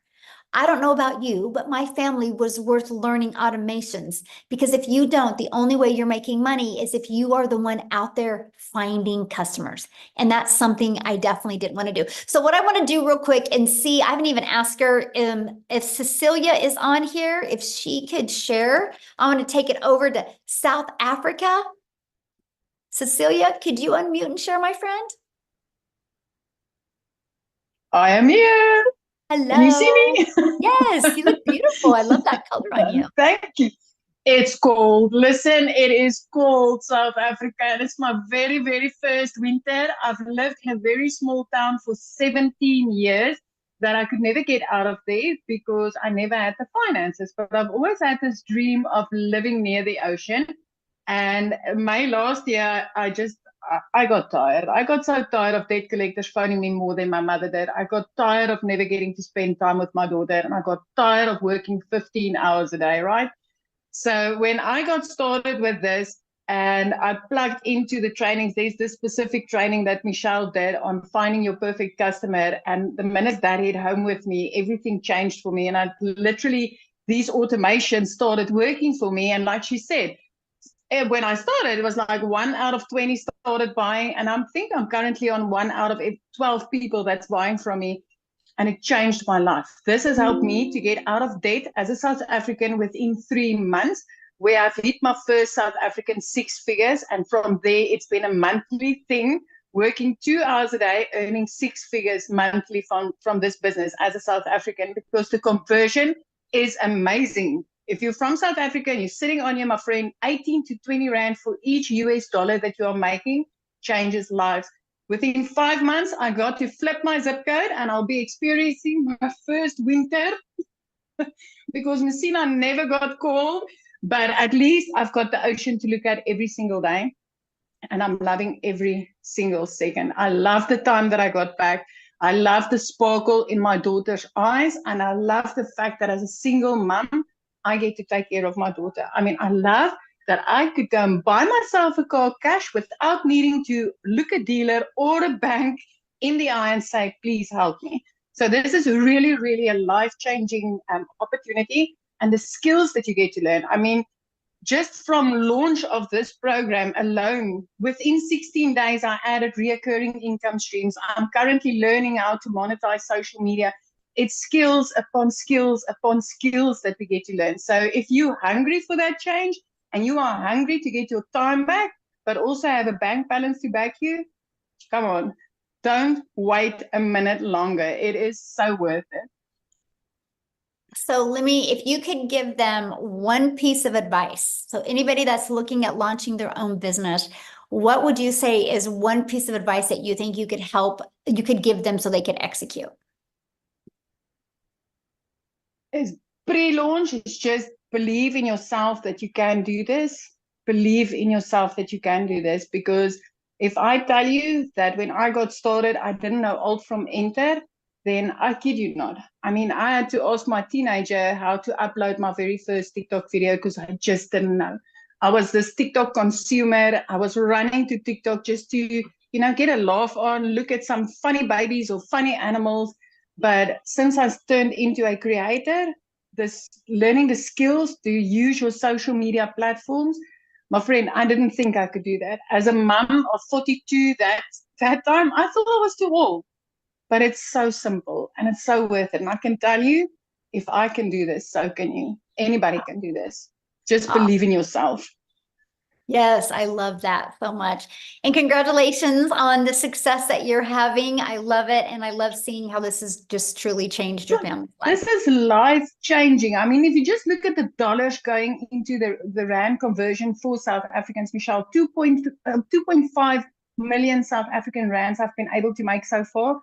I don't know about you, but my family was worth learning automations, because if you don't, the only way you're making money is if you are the one out there finding customers. And that's something I definitely didn't want to do. So what I want to do real quick and see, I haven't even asked her if Cecilia is on here, if she could share. I want to take it over to South Africa. Cecilia, could you unmute and share, my friend? I am here. Hello. Can you see me? Yes, you look beautiful. I love that color on you. Thank you. It's cold. Listen, it is cold, South Africa, and it's my very, very first winter. I've lived in a very small town for 17 years that I could never get out of there because I never had the finances. But I've always had this dream of living near the ocean. And May last year, I got tired. I got so tired of debt collectors phoning me more than my mother did. I got tired of never getting to spend time with my daughter. And I got tired of working 15 hours a day, right? So when I got started with this and I plugged into the trainings, there's this specific training that Michelle did on finding your perfect customer. And the minute that hit home with me, everything changed for me. And I literally, these automations started working for me. And like she said, when I started, it was like 1 out of 20 started buying. And I think I'm currently on 1 out of 12 people that's buying from me. And it changed my life. This has helped me to get out of debt as a South African within 3 months, where I've hit my first South African 6 figures. And from there, it's been a monthly thing, working 2 hours a day, earning 6 figures monthly from this business as a South African, because the conversion is amazing. If you're from South Africa and you're sitting on here, my friend, 18 to 20 Rand for each US dollar that you are making, changes lives. Within 5 months, I got to flip my zip code and I'll be experiencing my first winter because Messina never got cold, but at least I've got the ocean to look at every single day. And I'm loving every single second. I love the time that I got back. I love the sparkle in my daughter's eyes. And I love the fact that as a single mom, I get to take care of my daughter. I mean, I love that I could go and buy myself a car cash without needing to look a dealer or a bank in the eye and say, please help me. So this is really, really a life-changing opportunity, and the skills that you get to learn. I mean, just from launch of this program alone, within 16 days, I added reoccurring income streams. I'm currently learning how to monetize social media. It's skills upon skills upon skills that we get to learn. So if you're hungry for that change and you are hungry to get your time back, but also have a bank balance to back you, come on, don't wait a minute longer. It is so worth it. So if you could give them one piece of advice, so anybody that's looking at launching their own business, what would you say is one piece of advice that you think you could give them so they could execute? It's pre-launch. It's just believe in yourself that you can do this. Believe in yourself that you can do this, because if I tell you that when I got started, I didn't know alt from enter, then I kid you not. I mean, I had to ask my teenager how to upload my very first TikTok video because I just didn't know. I was this TikTok consumer. I was running to TikTok just to, get a laugh on, look at some funny babies or funny animals. But since I turned into a creator, learning the skills to use your social media platforms, my friend, I didn't think I could do that. As a mom of 42, that time, I thought I was too old. But it's so simple and it's so worth it. And I can tell you, if I can do this, so can you. Anybody can do this. Just believe in yourself. Yes, I love that so much. And congratulations on the success that you're having. I love it. And I love seeing how this has just truly changed your family's life. This is life changing. I mean, if you just look at the dollars going into the Rand conversion for South Africans, Michelle, 2.5 million South African Rands I've been able to make so far.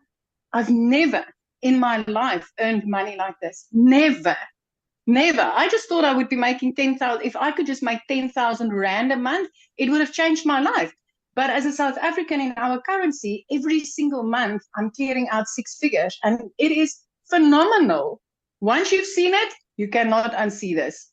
I've never in my life earned money like this. Never. I just thought I would be making 10,000. If I could just make 10,000 Rand a month, it would have changed my life. But as a South African in our currency, every single month I'm clearing out 6 figures, and it is phenomenal. Once you've seen it, you cannot unsee this.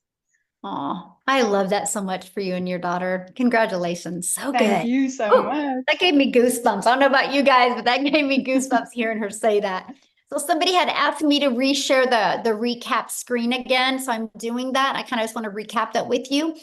Oh, I love that so much for you and your daughter. Congratulations. So good. Thank you so much. That gave me goosebumps. I don't know about you guys, but that gave me goosebumps hearing her say that. So somebody had asked me to reshare the recap screen again. So I'm doing that. I kind of just want to recap that with you.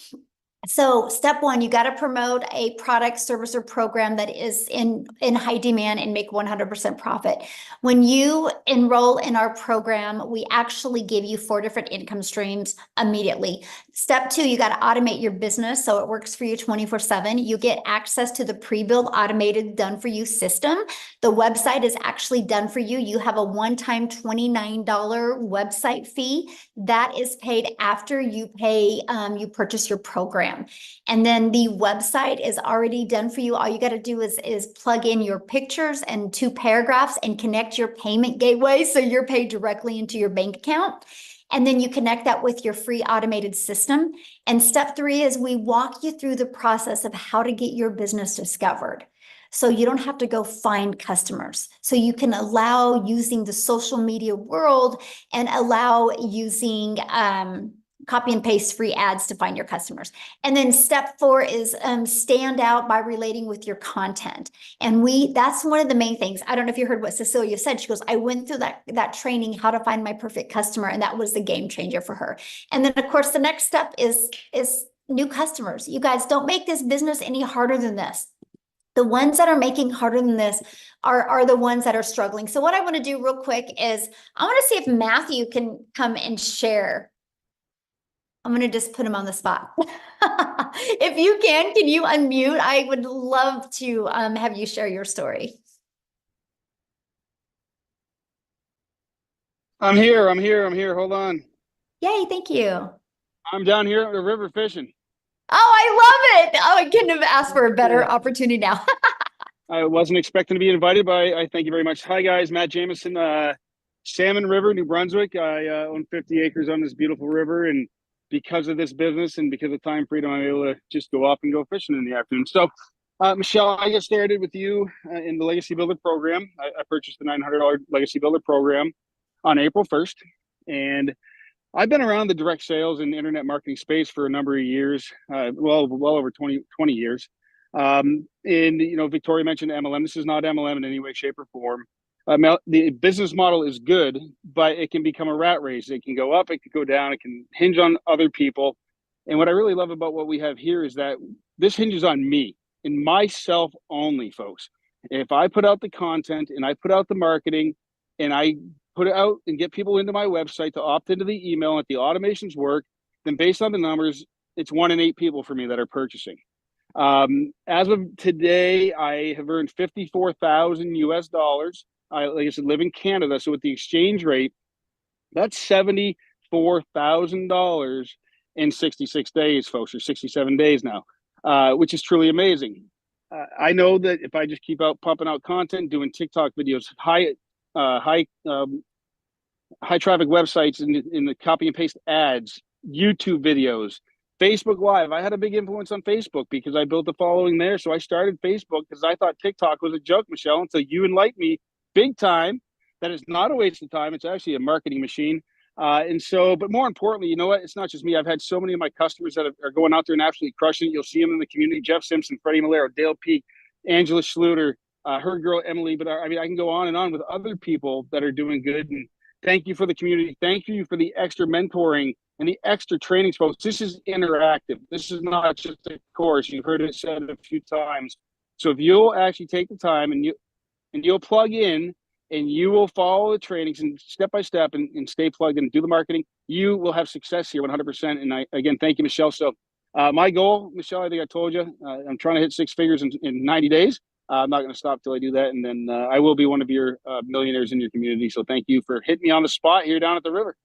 So step one, you got to promote a product, service, or program that is in high demand and make 100% profit. When you enroll in our program, we actually give you 4 different income streams immediately. Step 2, you got to automate your business so it works for you 24/7. You get access to the pre-built automated done for you system. The website is actually done for you. You have a one-time $29 website fee that is paid after you you purchase your program. And then the website is already done for you. All you got to do is plug in your pictures and 2 paragraphs and connect your payment gateway so you're paid directly into your bank account. And then you connect that with your free automated system. And step 3 is we walk you through the process of how to get your business discovered. So you don't have to go find customers. So you can allow using the social media world and allow using copy and paste free ads to find your customers. And then step 4 is stand out by relating with your content. And that's one of the main things. I don't know if you heard what Cecilia said. She goes, I went through that training, how to find my perfect customer. And that was the game changer for her. And then of course, the next step is new customers. You guys, don't make this business any harder than this. The ones that are making harder than this are the ones that are struggling. So what I want to do real quick is I want to see if Matthew can come and share. I'm going to just put him on the spot. If you can you unmute? I would love to have you share your story. I'm here. Hold on. Yay, thank you. I'm down here at the river fishing. Oh, I love it. Oh, I couldn't have asked for a better opportunity now. I wasn't expecting to be invited, but I thank you very much. Hi, guys. Matt Jameson, Salmon River, New Brunswick. I own 50 acres on this beautiful river. And because of this business and because of time freedom, I'm able to just go off and go fishing in the afternoon. So, Michelle, I got started with you in the Legacy Builder program. I purchased the $900 Legacy Builder program on April 1st. And I've been around the direct sales and internet marketing space for a number of years, well over 20 years. And, Victoria mentioned MLM. This is not MLM in any way, shape, or form. The business model is good, but it can become a rat race. It can go up, it can go down, it can hinge on other people. And what I really love about what we have here is that this hinges on me and myself only, folks. If I put out the content and I put out the marketing and I put it out and get people into my website to opt into the email and if the automations work, then based on the numbers, it's 1 in 8 people for me that are purchasing. As of today, I have earned 54,000 US dollars. Like I said, live in Canada. So with the exchange rate, that's $74,000 in 66 days, folks, or 67 days now, which is truly amazing. I know that if I just keep out pumping out content, doing TikTok videos, high traffic websites in the copy and paste ads, YouTube videos, Facebook Live. I had a big influence on Facebook because I built a following there. So I started Facebook because I thought TikTok was a joke, Michelle, until you enlightened me big time that it's not a waste of time. It's actually a marketing machine. But more importantly, you know what? It's not just me. I've had so many of my customers that are going out there and absolutely crushing it. You'll see them in the community. Jeff Simpson, Freddie Malero, Dale Peak, Angela Schluter, her girl, Emily. But I mean, I can go on and on with other people that are doing good. And thank you for the community. Thank you for the extra mentoring and the extra trainings, folks. This is interactive. This is not just a course. You've heard it said a few times. So if you'll actually take the time and you'll plug in and you will follow the trainings and step by step and stay plugged in and do the marketing, you will have success here 100%. And again, thank you, Michelle. So my goal, Michelle, I think I told you, I'm trying to hit 6 figures in 90 days. I'm not going to stop till I do that. And then I will be one of your millionaires in your community. So thank you for hitting me on the spot here down at the river.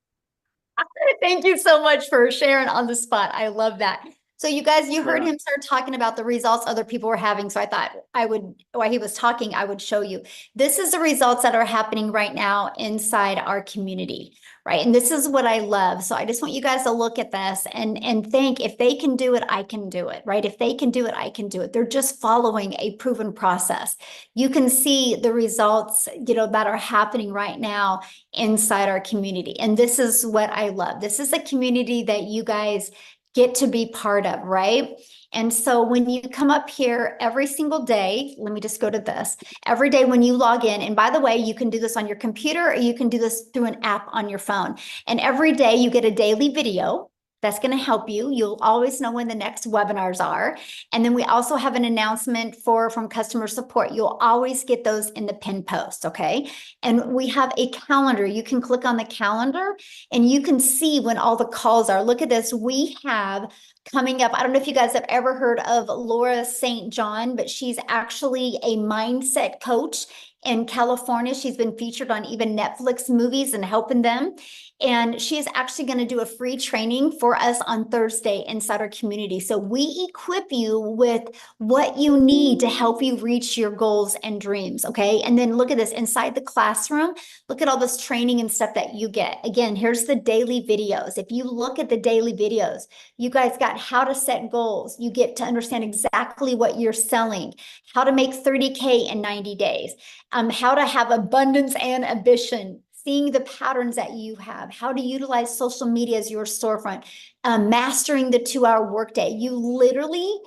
Thank you so much for sharing on the spot. I love that. So you guys, you heard him start talking about the results other people were having. So I thought I would, while he was talking, I would show you. This is the results that are happening right now inside our community, right? And this is what I love. So I just want you guys to look at this and think, if they can do it, I can do it, right? If they can do it, I can do it. They're just following a proven process. You can see the results, that are happening right now inside our community. And this is what I love. This is a community that you guys get to be part of, right? And so when you come up here every single day, let me just go to this, every day when you log in, and by the way, you can do this on your computer or you can do this through an app on your phone. And every day you get a daily video. That's going to help you. You'll always know when the next webinars are. And then we also have an announcement from customer support. You'll always get those in the pinned post, okay? And we have a calendar. You can click on the calendar and you can see when all the calls are. Look at this. We have coming up, I don't know if you guys have ever heard of Laura St. John, but she's actually a mindset coach in California. She's been featured on even Netflix movies and helping them. And she is actually going to do a free training for us on Thursday inside our community. So we equip you with what you need to help you reach your goals and dreams. Okay. And then look at this inside the classroom. Look at all this training and stuff that you get. Again, here's the daily videos. If you look at the daily videos, you guys got how to set goals. You get to understand exactly what you're selling, how to make 30K in 90 days, how to have abundance and ambition, seeing the patterns that you have, how to utilize social media as your storefront, mastering the 2-hour workday. You literally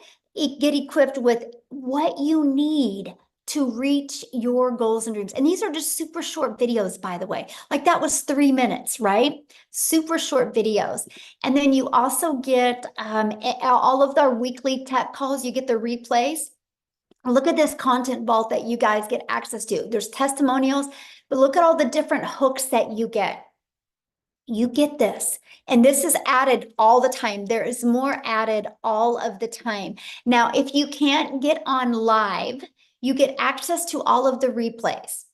get equipped with what you need to reach your goals and dreams. And these are just super short videos, by the way. Like that was 3 minutes, right? Super short videos. And then you also get all of our weekly tech calls. You get the replays. Look at this content vault that you guys get access to. There's testimonials, but look at all the different hooks that you get. You get this, and this is added all the time. There is more added all of the time. Now, if you can't get on live, you get access to all of the replays.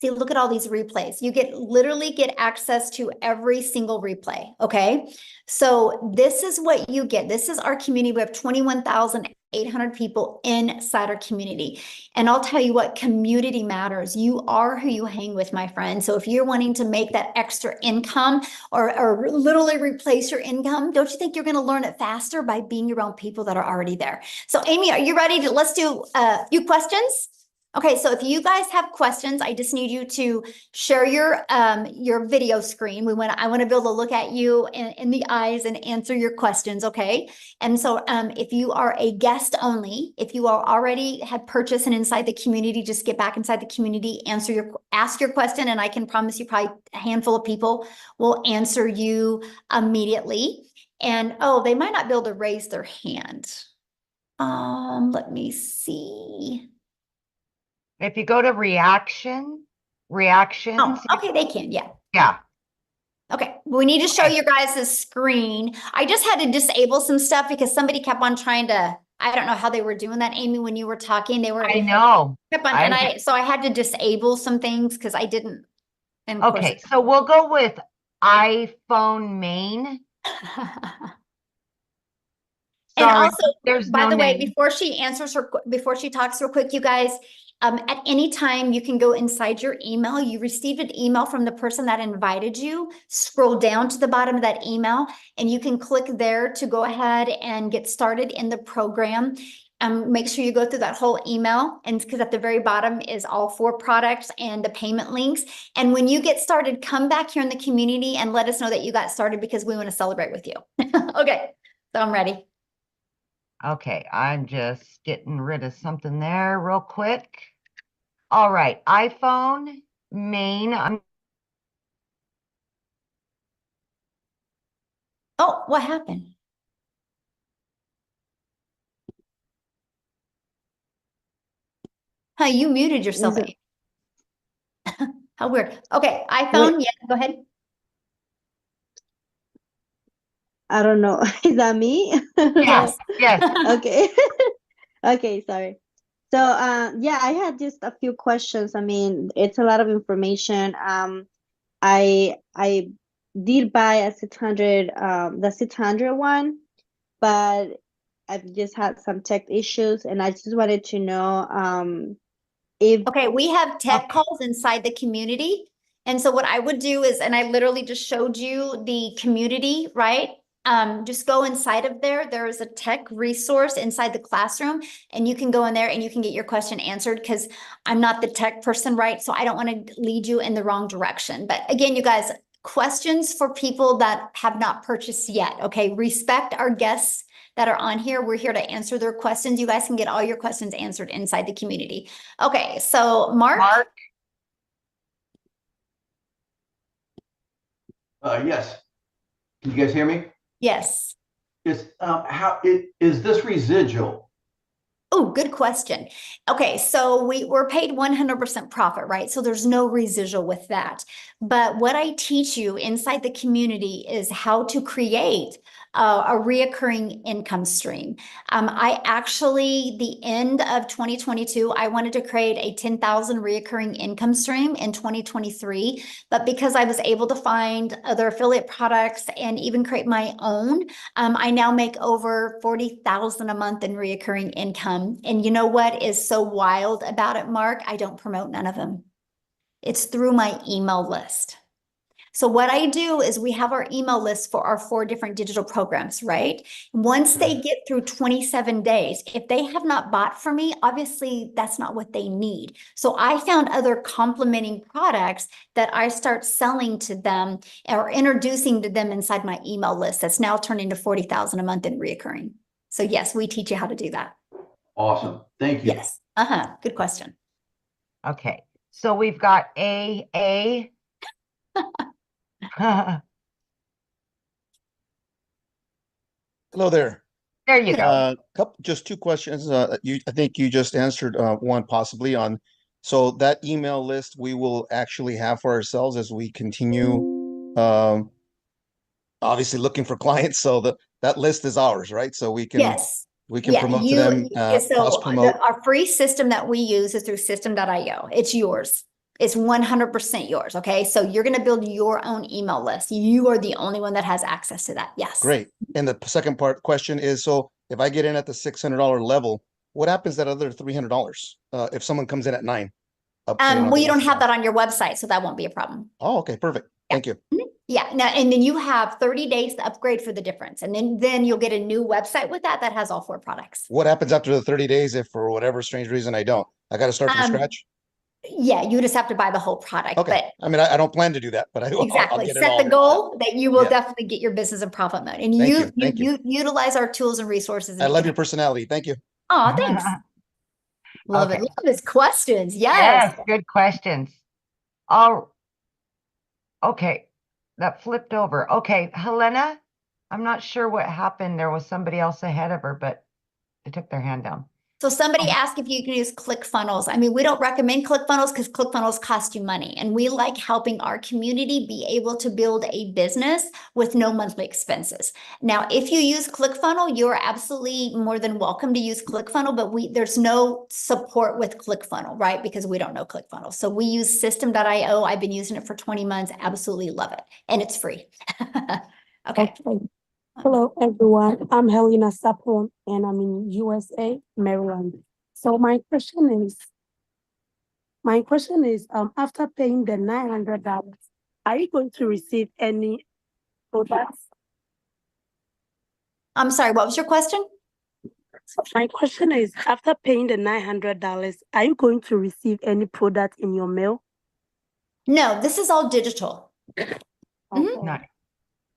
See, look at all these replays. You literally get access to every single replay, okay? So this is what you get. This is our community. We have 21,000 800 people inside our community. And I'll tell you what, community matters. You are who you hang with, my friend. So if you're wanting to make that extra income or literally replace your income, don't you think you're going to learn it faster by being around people that are already there? So Amy, are you ready to, let's do a few questions? Okay, so if you guys have questions, I just need you to share your video screen. I want to be able to look at you in the eyes and answer your questions, okay? And so if you are a guest only, if you are already had purchased and inside the community, just get back inside the community, ask your question, and I can promise you probably a handful of people will answer you immediately. And oh, they might not be able to raise their hand. Let me see. If you go to reactions. Oh, okay, they can, yeah. Yeah. Okay, we need to show you guys the screen. I just had to disable some stuff because somebody kept on trying to, I don't know how they were doing that, Amy, when you were talking, I know. So I had to disable some things because I didn't. And of Okay, so we'll go with iPhone main. And Sorry, also, there's by no the way, name. before she talks real quick, you guys, at any time you can go inside your email. You received an email from the person that invited you. Scroll down to the bottom of that email, and you can click there to go ahead and get started in the program. Make sure you go through that whole email, and because at the very bottom is all 4 products and the payment links. And when you get started, come back here in the community and let us know that you got started because we want to celebrate with you. Okay, so I'm ready. Okay, I'm just getting rid of something there real quick. All right, iPhone main. Oh, what happened? Huh, you muted yourself. How weird. Okay, iPhone, Wait. yeah, go ahead. I don't know. Is that me? Yes, yes. Okay. Okay, sorry. So, yeah, I had just a few questions. I mean, it's a lot of information. I did buy a 600, the 600 one, but I've just had some tech issues, and I just wanted to know, if Okay, we have tech calls inside the community. And so what I would do is, and I literally just showed you the community, right? Just go inside of there. There is a tech resource inside the classroom, and you can go in there and you can get your question answered because I'm not the tech person, right? So I don't want to lead you in the wrong direction. But again, you guys, questions for people that have not purchased yet. Okay, respect our guests that are on here. We're here to answer their questions. You guys can get all your questions answered inside the community. Okay, so Mark? Yes. Can you guys hear me? Yes. Is this residual? Oh, good question. Okay, so we're paid 100% profit, right? So there's no residual with that. But what I teach you inside the community is how to create a reoccurring income stream. I actually, the end of 2022, I wanted to create a 10,000 reoccurring income stream in 2023. But because I was able to find other affiliate products and even create my own, I now make over 40,000 a month in reoccurring income. And you know what is so wild about it, Mark? I don't promote none of them. It's through my email list. So what I do is we have our email list for our 4 different digital programs, right? Once they get through 27 days, if they have not bought from me, obviously that's not what they need. So I found other complementing products that I start selling to them or introducing to them inside my email list that's now turned into 40,000 a month in reoccurring. So yes, we teach you how to do that. Awesome. Thank you. Yes. Good question. Okay, so we've got AA. Hello there. There you go. Just 2 questions. I think you just answered one possibly on. So that email list we will actually have for ourselves as we continue, obviously looking for clients. So that list is ours, right? So we can promote to them, cross promote. Our free system that we use is through system.io. It's yours. It's 100% yours. Okay. So you're going to build your own email list. You are the only one that has access to that. Yes. Great. And the second part question is, so if I get in at the $600 level, what happens that other $300? If someone comes in at 9? Well, you don't have that on your website, so that won't be a problem. Oh, okay, perfect. Thank you. Yeah. Now, and then you have 30 days to upgrade for the difference. And then you'll get a new website with that has all 4 products. What happens after the 30 days if for whatever strange reason I don't? I got to start from scratch? Yeah, you just have to buy the whole product. Okay. But I mean, I don't plan to do that, but I'll exactly. get it Set all. the goal that you will Yeah. definitely get your business in profit mode. And Thank you utilize our tools and resources. I love your personality. Thank you. Oh, thanks. Love it. Okay. Love his questions. Yes. Yes, good questions. Oh, okay. That flipped over. Okay, Helena, I'm not sure what happened. There was somebody else ahead of her, but they took their hand down. So somebody asked if you can use ClickFunnels. I mean, we don't recommend ClickFunnels because ClickFunnels cost you money. And we like helping our community be able to build a business with no monthly expenses. Now, if you use ClickFunnels, you're absolutely more than welcome to use ClickFunnels, but there's no support with ClickFunnels, right? Because we don't know ClickFunnels. So we use System.io. I've been using it for 20 months. Absolutely love it. And it's free. Okay. Hello, everyone. I'm Helena Sapon, and I'm in USA, Maryland. So my question is, after paying the $900, are you going to receive any products? I'm sorry, what was your question? So my question is, after paying the $900, are you going to receive any product in your mail? No, this is all digital. Okay. Nice.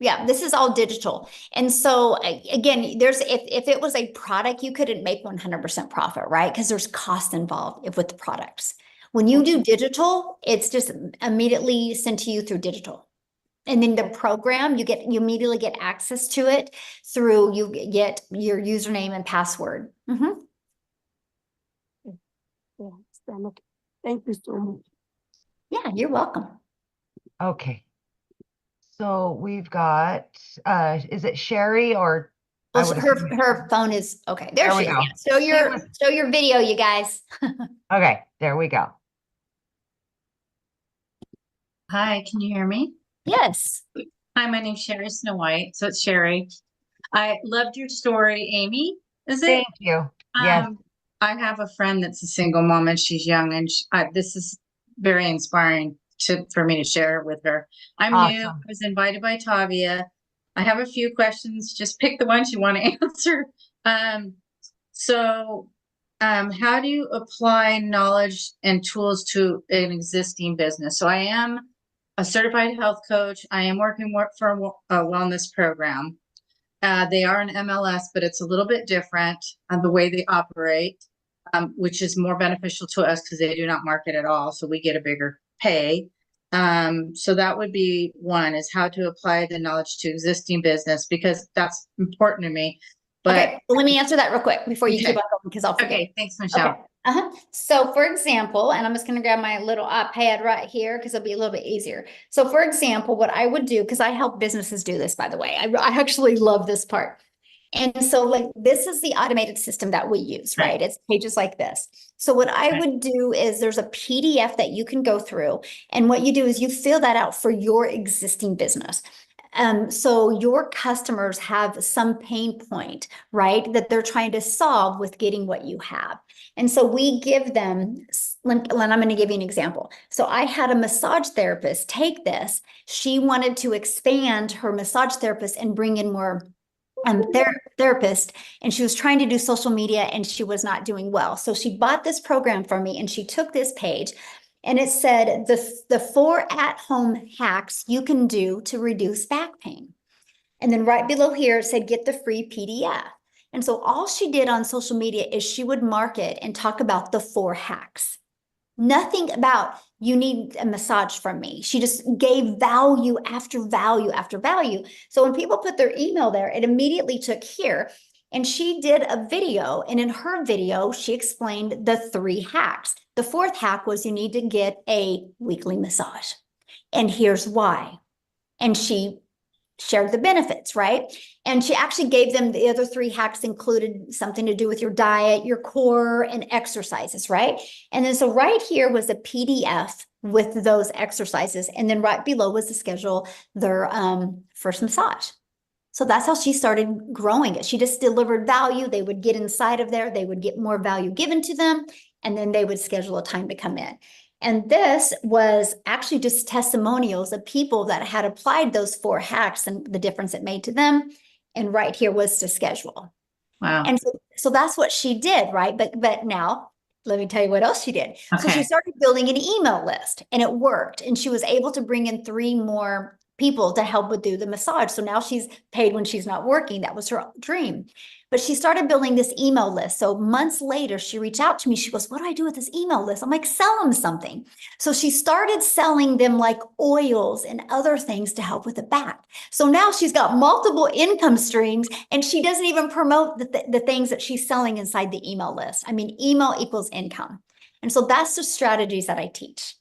Yeah, this is all digital. And so again, if it was a product, you couldn't make 100% profit, right? Because there's cost involved with the products. When you do digital, it's just immediately sent to you through digital. And then the program, you immediately get access to it through, you get your username and password. Yeah, okay. Thank you so much. Yeah, you're welcome. Okay. So we've got, is it Sherry or? Well, her phone is, okay, there she is. Yeah. Show your video, you guys. Okay, there we go. Hi, can you hear me? Yes. Hi, my name's Sherry Snow White. So it's Sherry. I loved your story, Amy. Is it? Thank you. Yes. I have a friend that's a single mom and she's young, and this is very inspiring for me to share with her. I'm new. I was invited by Tavia. I have a few questions. Just pick the ones you want to answer. How do you apply knowledge and tools to an existing business? So I am a certified health coach. I am working for a wellness program. They are an MLS, but it's a little bit different on the way they operate, which is more beneficial to us because they do not market at all. So we get a bigger pay. So that would be one, is how to apply the knowledge to existing business, because that's important to me. But okay, well, let me answer that real quick before you keep on going, because I'll forget. Okay, thanks, Michelle. Okay. So for example, and I'm just going to grab my little iPad right here because it'll be a little bit easier. So for example, what I would do, because I help businesses do this, by the way, I actually love this part. And so like, this is the automated system that we use, right? It's pages like this. So what I would do is there's a PDF that you can go through. And what you do is you fill that out for your existing business. So your customers have some pain point, right, that they're trying to solve with getting what you have. And so we give them, and I'm going to give you an example. So I had a massage therapist take this. She wanted to expand her massage therapist and bring in more therapist, and she was trying to do social media and she was not doing well. So she bought this program from me and she took this page. And it said the 4 at-home hacks you can do to reduce back pain. And then right below here, it said, get the free PDF. And so all she did on social media is she would market and talk about the 4 hacks. Nothing about, you need a massage from me. She just gave value after value after value. So when people put their email there, it immediately took here. And she did a video, and in her video, she explained the 3 hacks. The 4th hack was you need to get a weekly massage. And here's why. And she shared the benefits, right? And she actually gave them the other 3 hacks included something to do with your diet, your core, and exercises, right? And then so right here was a PDF with those exercises. And then right below was to schedule their first massage. So that's how she started growing it. She just delivered value. They would get inside of there. They would get more value given to them. And then they would schedule a time to come in. And this was actually just testimonials of people that had applied those 4 hacks and the difference it made to them. And right here was to schedule. Wow. And so that's what she did, right? But now let me tell you what else she did. So she Okay. started building an email list, and it worked. And she was able to bring in 3 more people to help with do the massage. So now she's paid when she's not working. That was her dream. But she started building this email list. So months later, she reached out to me. She goes, what do I do with this email list? I'm like, sell them something. So she started selling them like oils and other things to help with the back. So now she's got multiple income streams, and she doesn't even promote the things that she's selling inside the email list. I mean, email equals income. And so that's the strategies that I teach.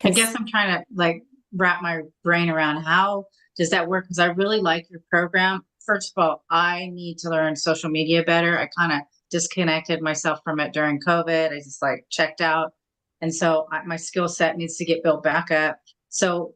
I guess I'm trying to like wrap my brain around how does that work? Because I really like your program. First of all, I need to learn social media better. I kind of disconnected myself from it during COVID. I just like checked out. And so my skill set needs to get built back up. So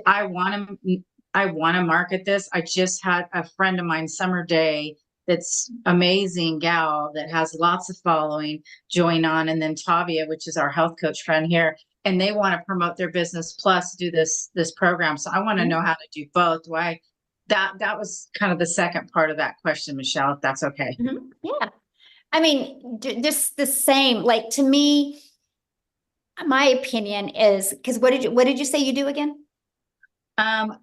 I want to market this. I just had a friend of mine, Summer Day, that's amazing gal that has lots of following, join on. And then Tavia, which is our health coach friend here, and they want to promote their business plus do this program. So I want to know how to do both. That was kind of the second part of that question, Michelle, if that's okay. Mm-hmm. Yeah. I mean, just the same, like to me, my opinion is, because what did you say you do again?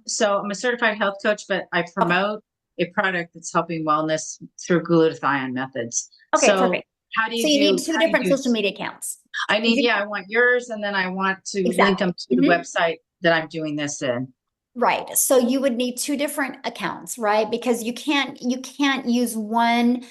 So I'm a certified health coach, but I promote a product that's helping wellness through glutathione methods. Okay, so perfect. How do you so you need 2 how do you different do- social media accounts. I need, I want yours, and then I want to link Exactly. them to the website that I'm doing this in. Right. So you would need 2 different accounts, right? Because you can't use one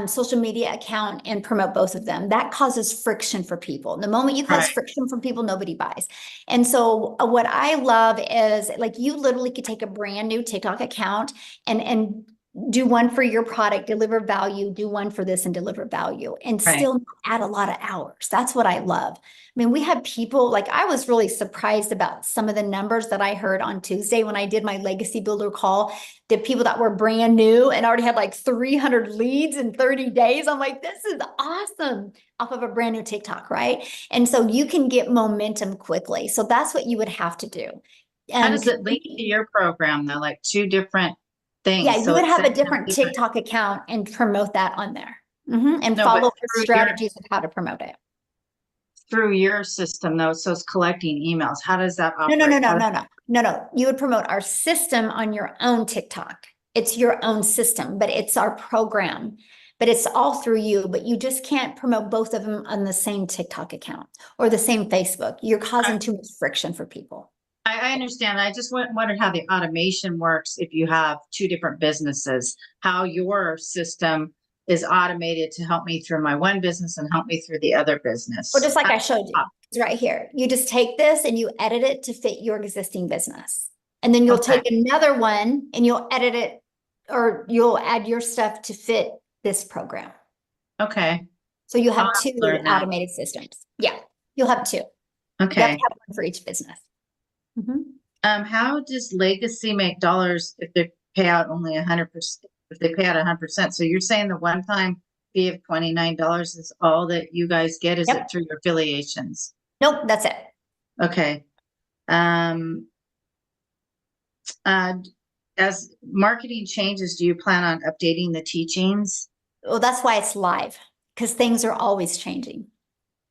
social media account and promote both of them. That causes friction for people. The moment you cause friction for people, nobody buys. And so what I love is like you literally could take a brand new TikTok account and do one for your product, deliver value, do one for this and deliver value, and still add a lot of hours. That's what I love. I mean, we had people, like I was really surprised about some of the numbers that I heard on Tuesday when I did my legacy builder call. The people that were brand new and already had like 300 leads in 30 days. I'm like, this is awesome, off of a brand new TikTok, right? And so you can get momentum quickly. So that's what you would have to do. How does it link to your program though? Like 2 different things. Yeah, you So would it's have a saying different TikTok account and promote that on there. And No, follow but the through strategies of how to promote it. through your system though, so it's collecting emails. How does that operate? No. You would promote our system on your own TikTok. It's your own system, but it's our program. But it's all through you, but you just can't promote both of them on the same TikTok account or the same Facebook. You're causing too much friction for people. I understand. I just wondered how the automation works if you have 2 different businesses, how your system is automated to help me through my one business and help me through the other business. Well, just like I showed you, it's right here. You just take this and you edit it to fit your existing business. And then you'll take another one and you'll edit it, or you'll add your stuff to fit this program. Okay. So you have 2 automated systems. Yeah, you'll have 2. Okay. You have to have one for each business. How does Legacy make dollars if they pay out only 100%? If they pay out 100%, so you're saying the one-time fee of $29 is all that you guys get? Is it through your affiliations? Nope, that's it. Okay. As marketing changes, do you plan on updating the teachings? Well, that's why it's live, because things are always changing.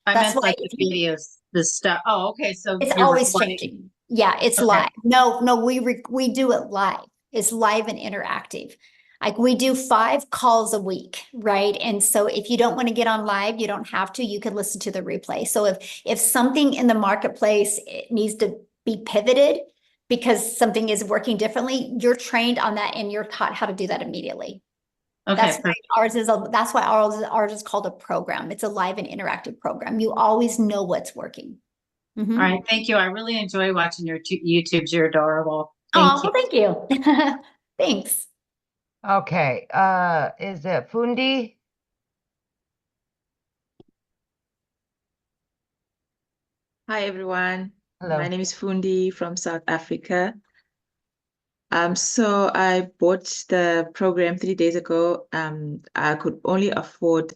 I meant like the videos, the stuff. Oh, okay. So it's always changing. Yeah, it's live. No, we do it live. It's live and interactive. Like we do 5 calls a week, right? And so if you don't want to get on live, you don't have to. You can listen to the replay. So if something in the marketplace it needs to be pivoted because something is working differently, you're trained on that and you're taught how to do that immediately. Okay, that's why ours is called a program. It's a live and interactive program. You always know what's working. All right, thank you. I really enjoy watching your YouTubes. You're adorable. Oh, Thank you. well, thank you. Thanks. Okay, is it Fundi? Hi everyone. Hello. My name is Fundi from South Africa. So I bought the program 3 days ago. I could only afford.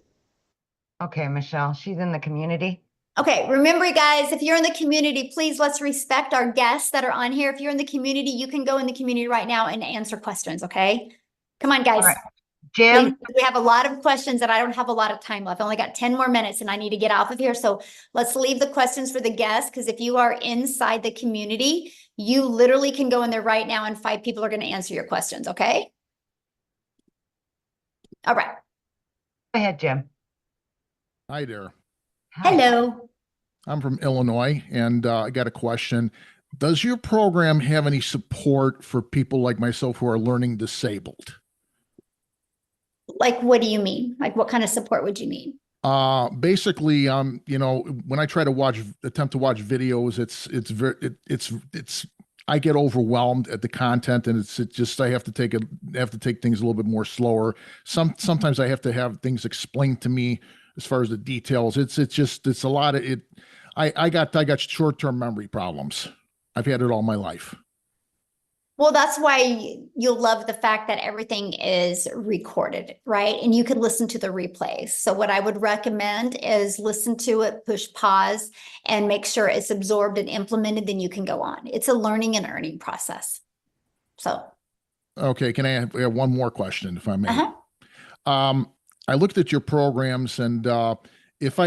Okay, Michelle, she's in the community. Okay, remember guys, if you're in the community, please let's respect our guests that are on here. If you're in the community, you can go in the community right now and answer questions, okay? Come on, guys. All right, Please, Jim, we have a lot of questions and I don't have a lot of time left. I only got 10 more minutes and I need to get off of here. So let's leave the questions for the guests, because if you are inside the community, you literally can go in there right now and 5 people are going to answer your questions, okay? All right. go ahead, Jim. Hi there. Hi. Hello. I'm from Illinois, and I got a question. Does your program have any support for people like myself who are learning disabled? Like, what do you mean? Like, what kind of support would you need? Basically, you know, when I try to attempt to watch videos, it's I get overwhelmed at the content, and it's just I have to take things a little bit more slower. Sometimes I have to have things explained to me as far as the details. It's a lot of it. I got short-term memory problems. I've had it all my life. Well, that's why you'll love the fact that everything is recorded, right? And you can listen to the replays. So what I would recommend is listen to it, push pause, and make sure it's absorbed and implemented, then you can go on. It's a learning and earning process. So. Okay, can I have one more question, if I may? Uh-huh. I looked at your programs, and if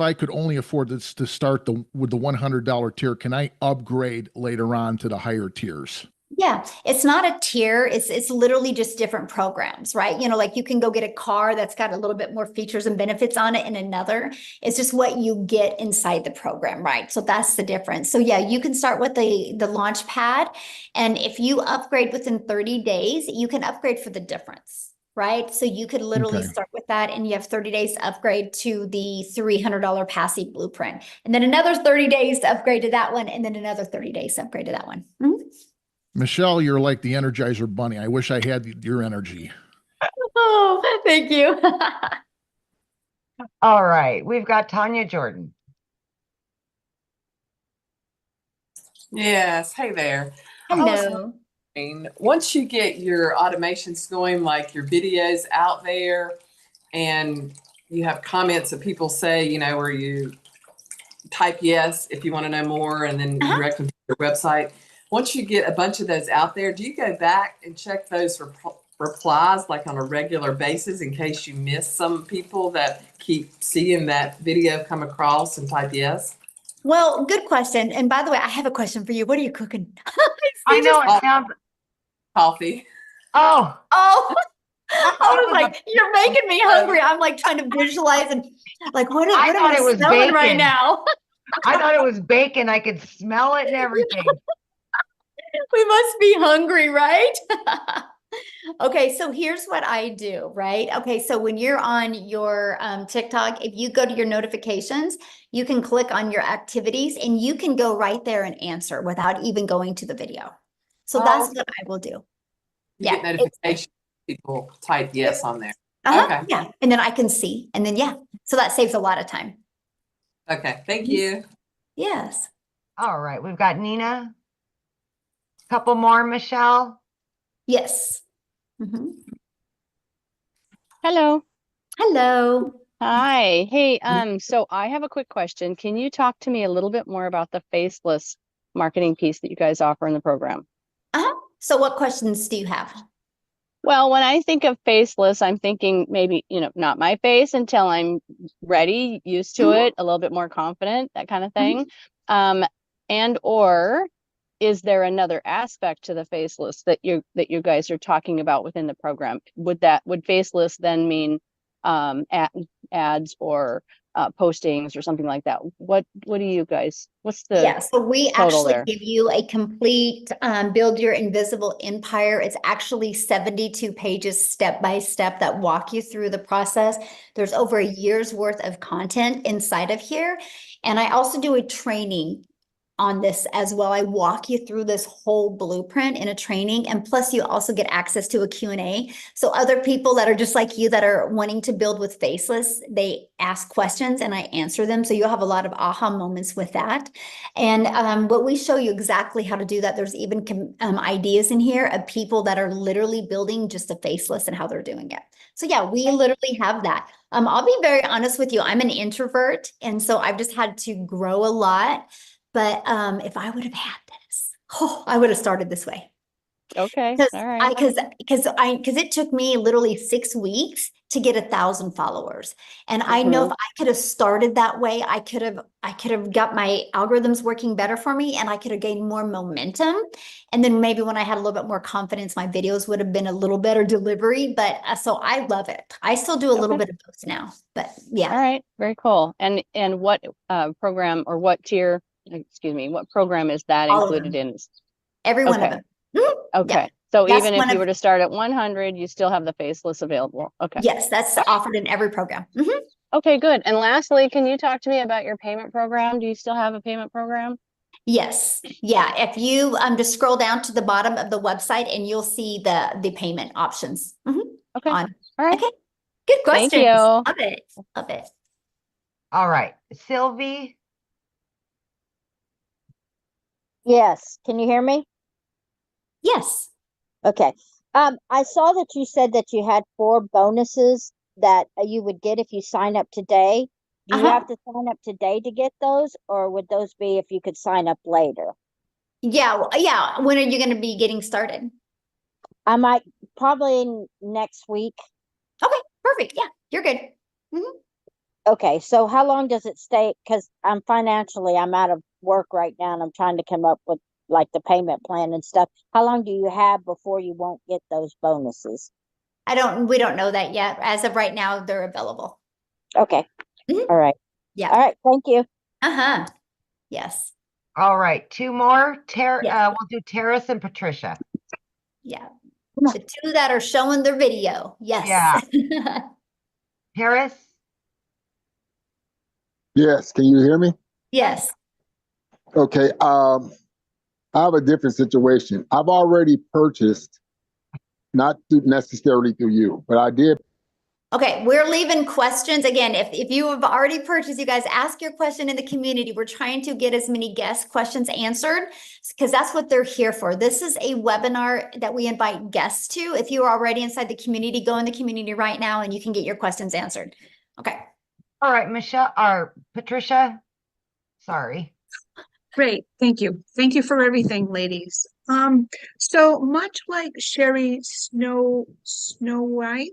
I could only afford this to start with the $100 tier, can I upgrade later on to the higher tiers? Yeah, it's not a tier. It's literally just different programs, right? You know, like you can go get a car that's got a little bit more features and benefits on it in another. It's just what you get inside the program, right? So that's the difference. So yeah, you can start with the launch pad, and if you upgrade within 30 days, you can upgrade for the difference, right? So you could literally Okay. start with that, and you have 30 days to upgrade to the $300 passive blueprint, and then another 30 days to upgrade to that one, and then another 30 days to upgrade to that one. Mm-hmm. Michelle, you're like the Energizer Bunny. I wish I had your energy. Oh, thank you. All right, we've got Tanya Jordan. Yes, hey there. I was Hello. wondering, once you get your automations going, like your videos out there, and you have comments that people say, you know, where you type yes if you want to know more, and then you direct them to your website. Once you get a bunch of those out there, do you go back and check those replies like on a regular basis in case you miss some people that keep seeing that video come across and type yes? Well, good question. And by the way, I have a question for you. What are you cooking? I know it sounds. Coffee. Oh. Oh, I was like, you're making me hungry. I'm like trying to visualize and like, what am I smelling right now? I thought it was bacon. I could smell it and everything. We must be hungry, right? Okay, so here's what I do, right? Okay, so when you're on your TikTok, if you go to your notifications, you can click on your activities and you can go right there and answer without even going to the video. So that's what I will do. You get notifications. People type yes on there. Okay. Yeah, and then I can see, and then so that saves a lot of time. Okay, thank you. Yes. All right, we've got Nina. Couple more, Michelle. Yes. Hello. Hello. Hi. Hey, so I have a quick question. Can you talk to me a little bit more about the faceless marketing piece that you guys offer in the program? So what questions do you have? Well, when I think of faceless, I'm thinking maybe, you know, not my face until I'm ready, used to it, a little bit more confident, that kind of thing. And or is there another aspect to the faceless that you guys are talking about within the program? Would faceless then mean ads or postings or something like that? What do you guys, what's the so we total actually there? give you a complete build your invisible empire. It's actually 72 pages step by step that walk you through the process. There's over a year's worth of content inside of here. And I also do a training on this as well. I walk you through this whole blueprint in a training, and plus you also get access to a Q&A. So other people that are just like you that are wanting to build with Faceless, they ask questions and I answer them. So you'll have a lot of aha moments with that. And what we show you exactly how to do that. There's even ideas in here of people that are literally building just a Faceless and how they're doing it. So yeah, we literally have that. I'll be very honest with you. I'm an introvert, and so I've just had to grow a lot. But if I would have had this, I would have started this way. Okay. Because All right. because it took me literally 6 weeks to get 1,000 followers. And I know if I could have started that way, I could have got my algorithms working better for me, and I could have gained more momentum. And then maybe when I had a little bit more confidence, my videos would have been a little better delivery. But so I love it. I still do a little bit of both now, but yeah. All right. Very cool. And what program or what tier, excuse me, what program is that All of included them. in? Every one of them. Okay. Yeah. So That's even if one you of- were to start at 100, you still have the Faceless available. Okay. Yes, that's offered in every program. Okay, good. And lastly, can you talk to me about your payment program? Do you still have a payment program? Yes. Yeah. If you just scroll down to the bottom of the website and you'll see the payment options. Okay. On. All right. Okay. Good Thank questions. you. Love it. Love it. All right, Sylvie. Yes. Can you hear me? Yes. Okay. I saw that you said that you had 4 bonuses that you would get if you sign up today. Do you have to sign up today to get those, or would those be if you could sign up later? Yeah. Yeah. When are you going to be getting started? I might probably next week. Okay. Perfect. Yeah. You're good. Okay. So how long does it stay? Because I'm out of work right now, and I'm trying to come up with like the payment plan and stuff. How long do you have before you won't get those bonuses? We don't know that yet. As of right now, they're available. Okay. All right. Yeah. All right. Thank you. Yes. All right, 2 more. Yeah. We'll do Terrace and Patricia. Yeah. The 2 that are showing their video. Yes. Yeah. Terrace? Yes, can you hear me? Yes. Okay, I have a different situation. I've already purchased, not necessarily through you, but I did. Okay, we're leaving questions. Again, if you have already purchased, you guys ask your question in the community. We're trying to get as many guest questions answered because that's what they're here for. This is a webinar that we invite guests to. If you are already inside the community, go in the community right now and you can get your questions answered. Okay. All right, Michelle or Patricia. Sorry. Great, thank you. Thank you for everything, ladies. So much like Sherry Snow White,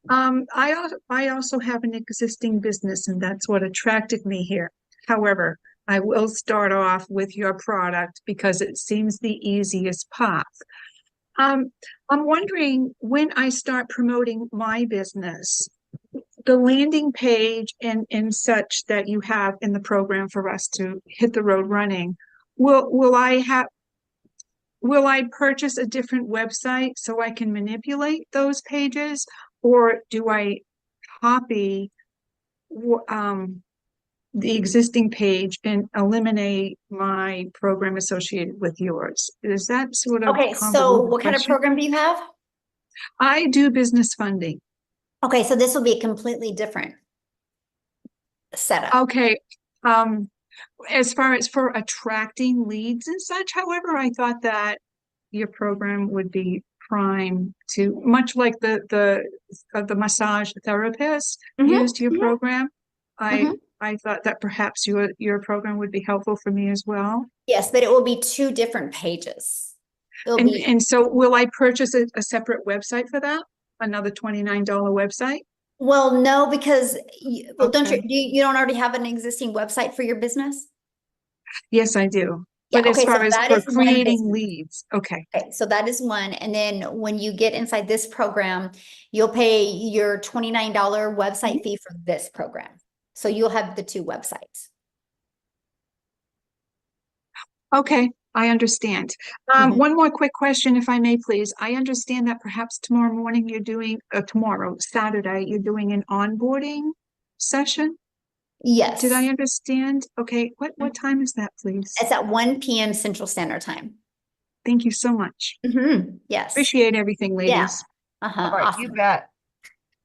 I also have an existing business, and that's what attracted me here. However, I will start off with your product because it seems the easiest path. I'm wondering, when I start promoting my business, the landing page and such that you have in the program for us to hit the road running, will I purchase a different website so I can manipulate those pages, or do I copy the existing page and eliminate my program associated with yours? Is that sort of Okay, so convoluted what kind of question? program do you have? I do business funding. Okay, so this will be a completely different setup. Okay. As far as for attracting leads and such, however, I thought that your program would be prime to, much like the massage therapist used your program. I thought that perhaps your program would be helpful for me as well. Yes, but it will be 2 different pages. And so will I purchase a separate website for that? Another $29 website? Well, no, because don't you don't already have an existing website for your business? Yes, I do. Yeah, But as okay, so far as that for is one creating business. leads, okay. Okay, so that is one. And then when you get inside this program, you'll pay your $29 website fee for this program. So you'll have the 2 websites. Okay, I understand. One more quick question, if I may, please. I understand that perhaps tomorrow morning Saturday, you're doing an onboarding session? Yes. Did I understand? Okay, what time is that, please? It's at 1 p.m. Central Standard Time. Thank you so much. Yes. Appreciate everything, Yeah. ladies. All right, Awesome. you bet.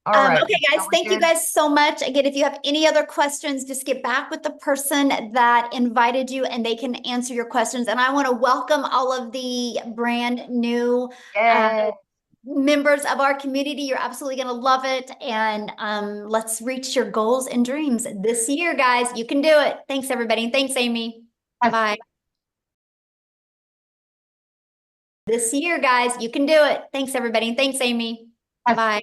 All right. Okay, guys, thank you guys so much. Again, if you have any other questions, just get back with the person that invited you and they can answer your questions. And I want to welcome all of the brand new members of our community. You're absolutely going to love it. And let's reach your goals and dreams this year, guys. You can do it. Thanks, everybody. Thanks, Amy. Bye. This year, guys, you can do it. Thanks, everybody. Thanks, Amy. Bye.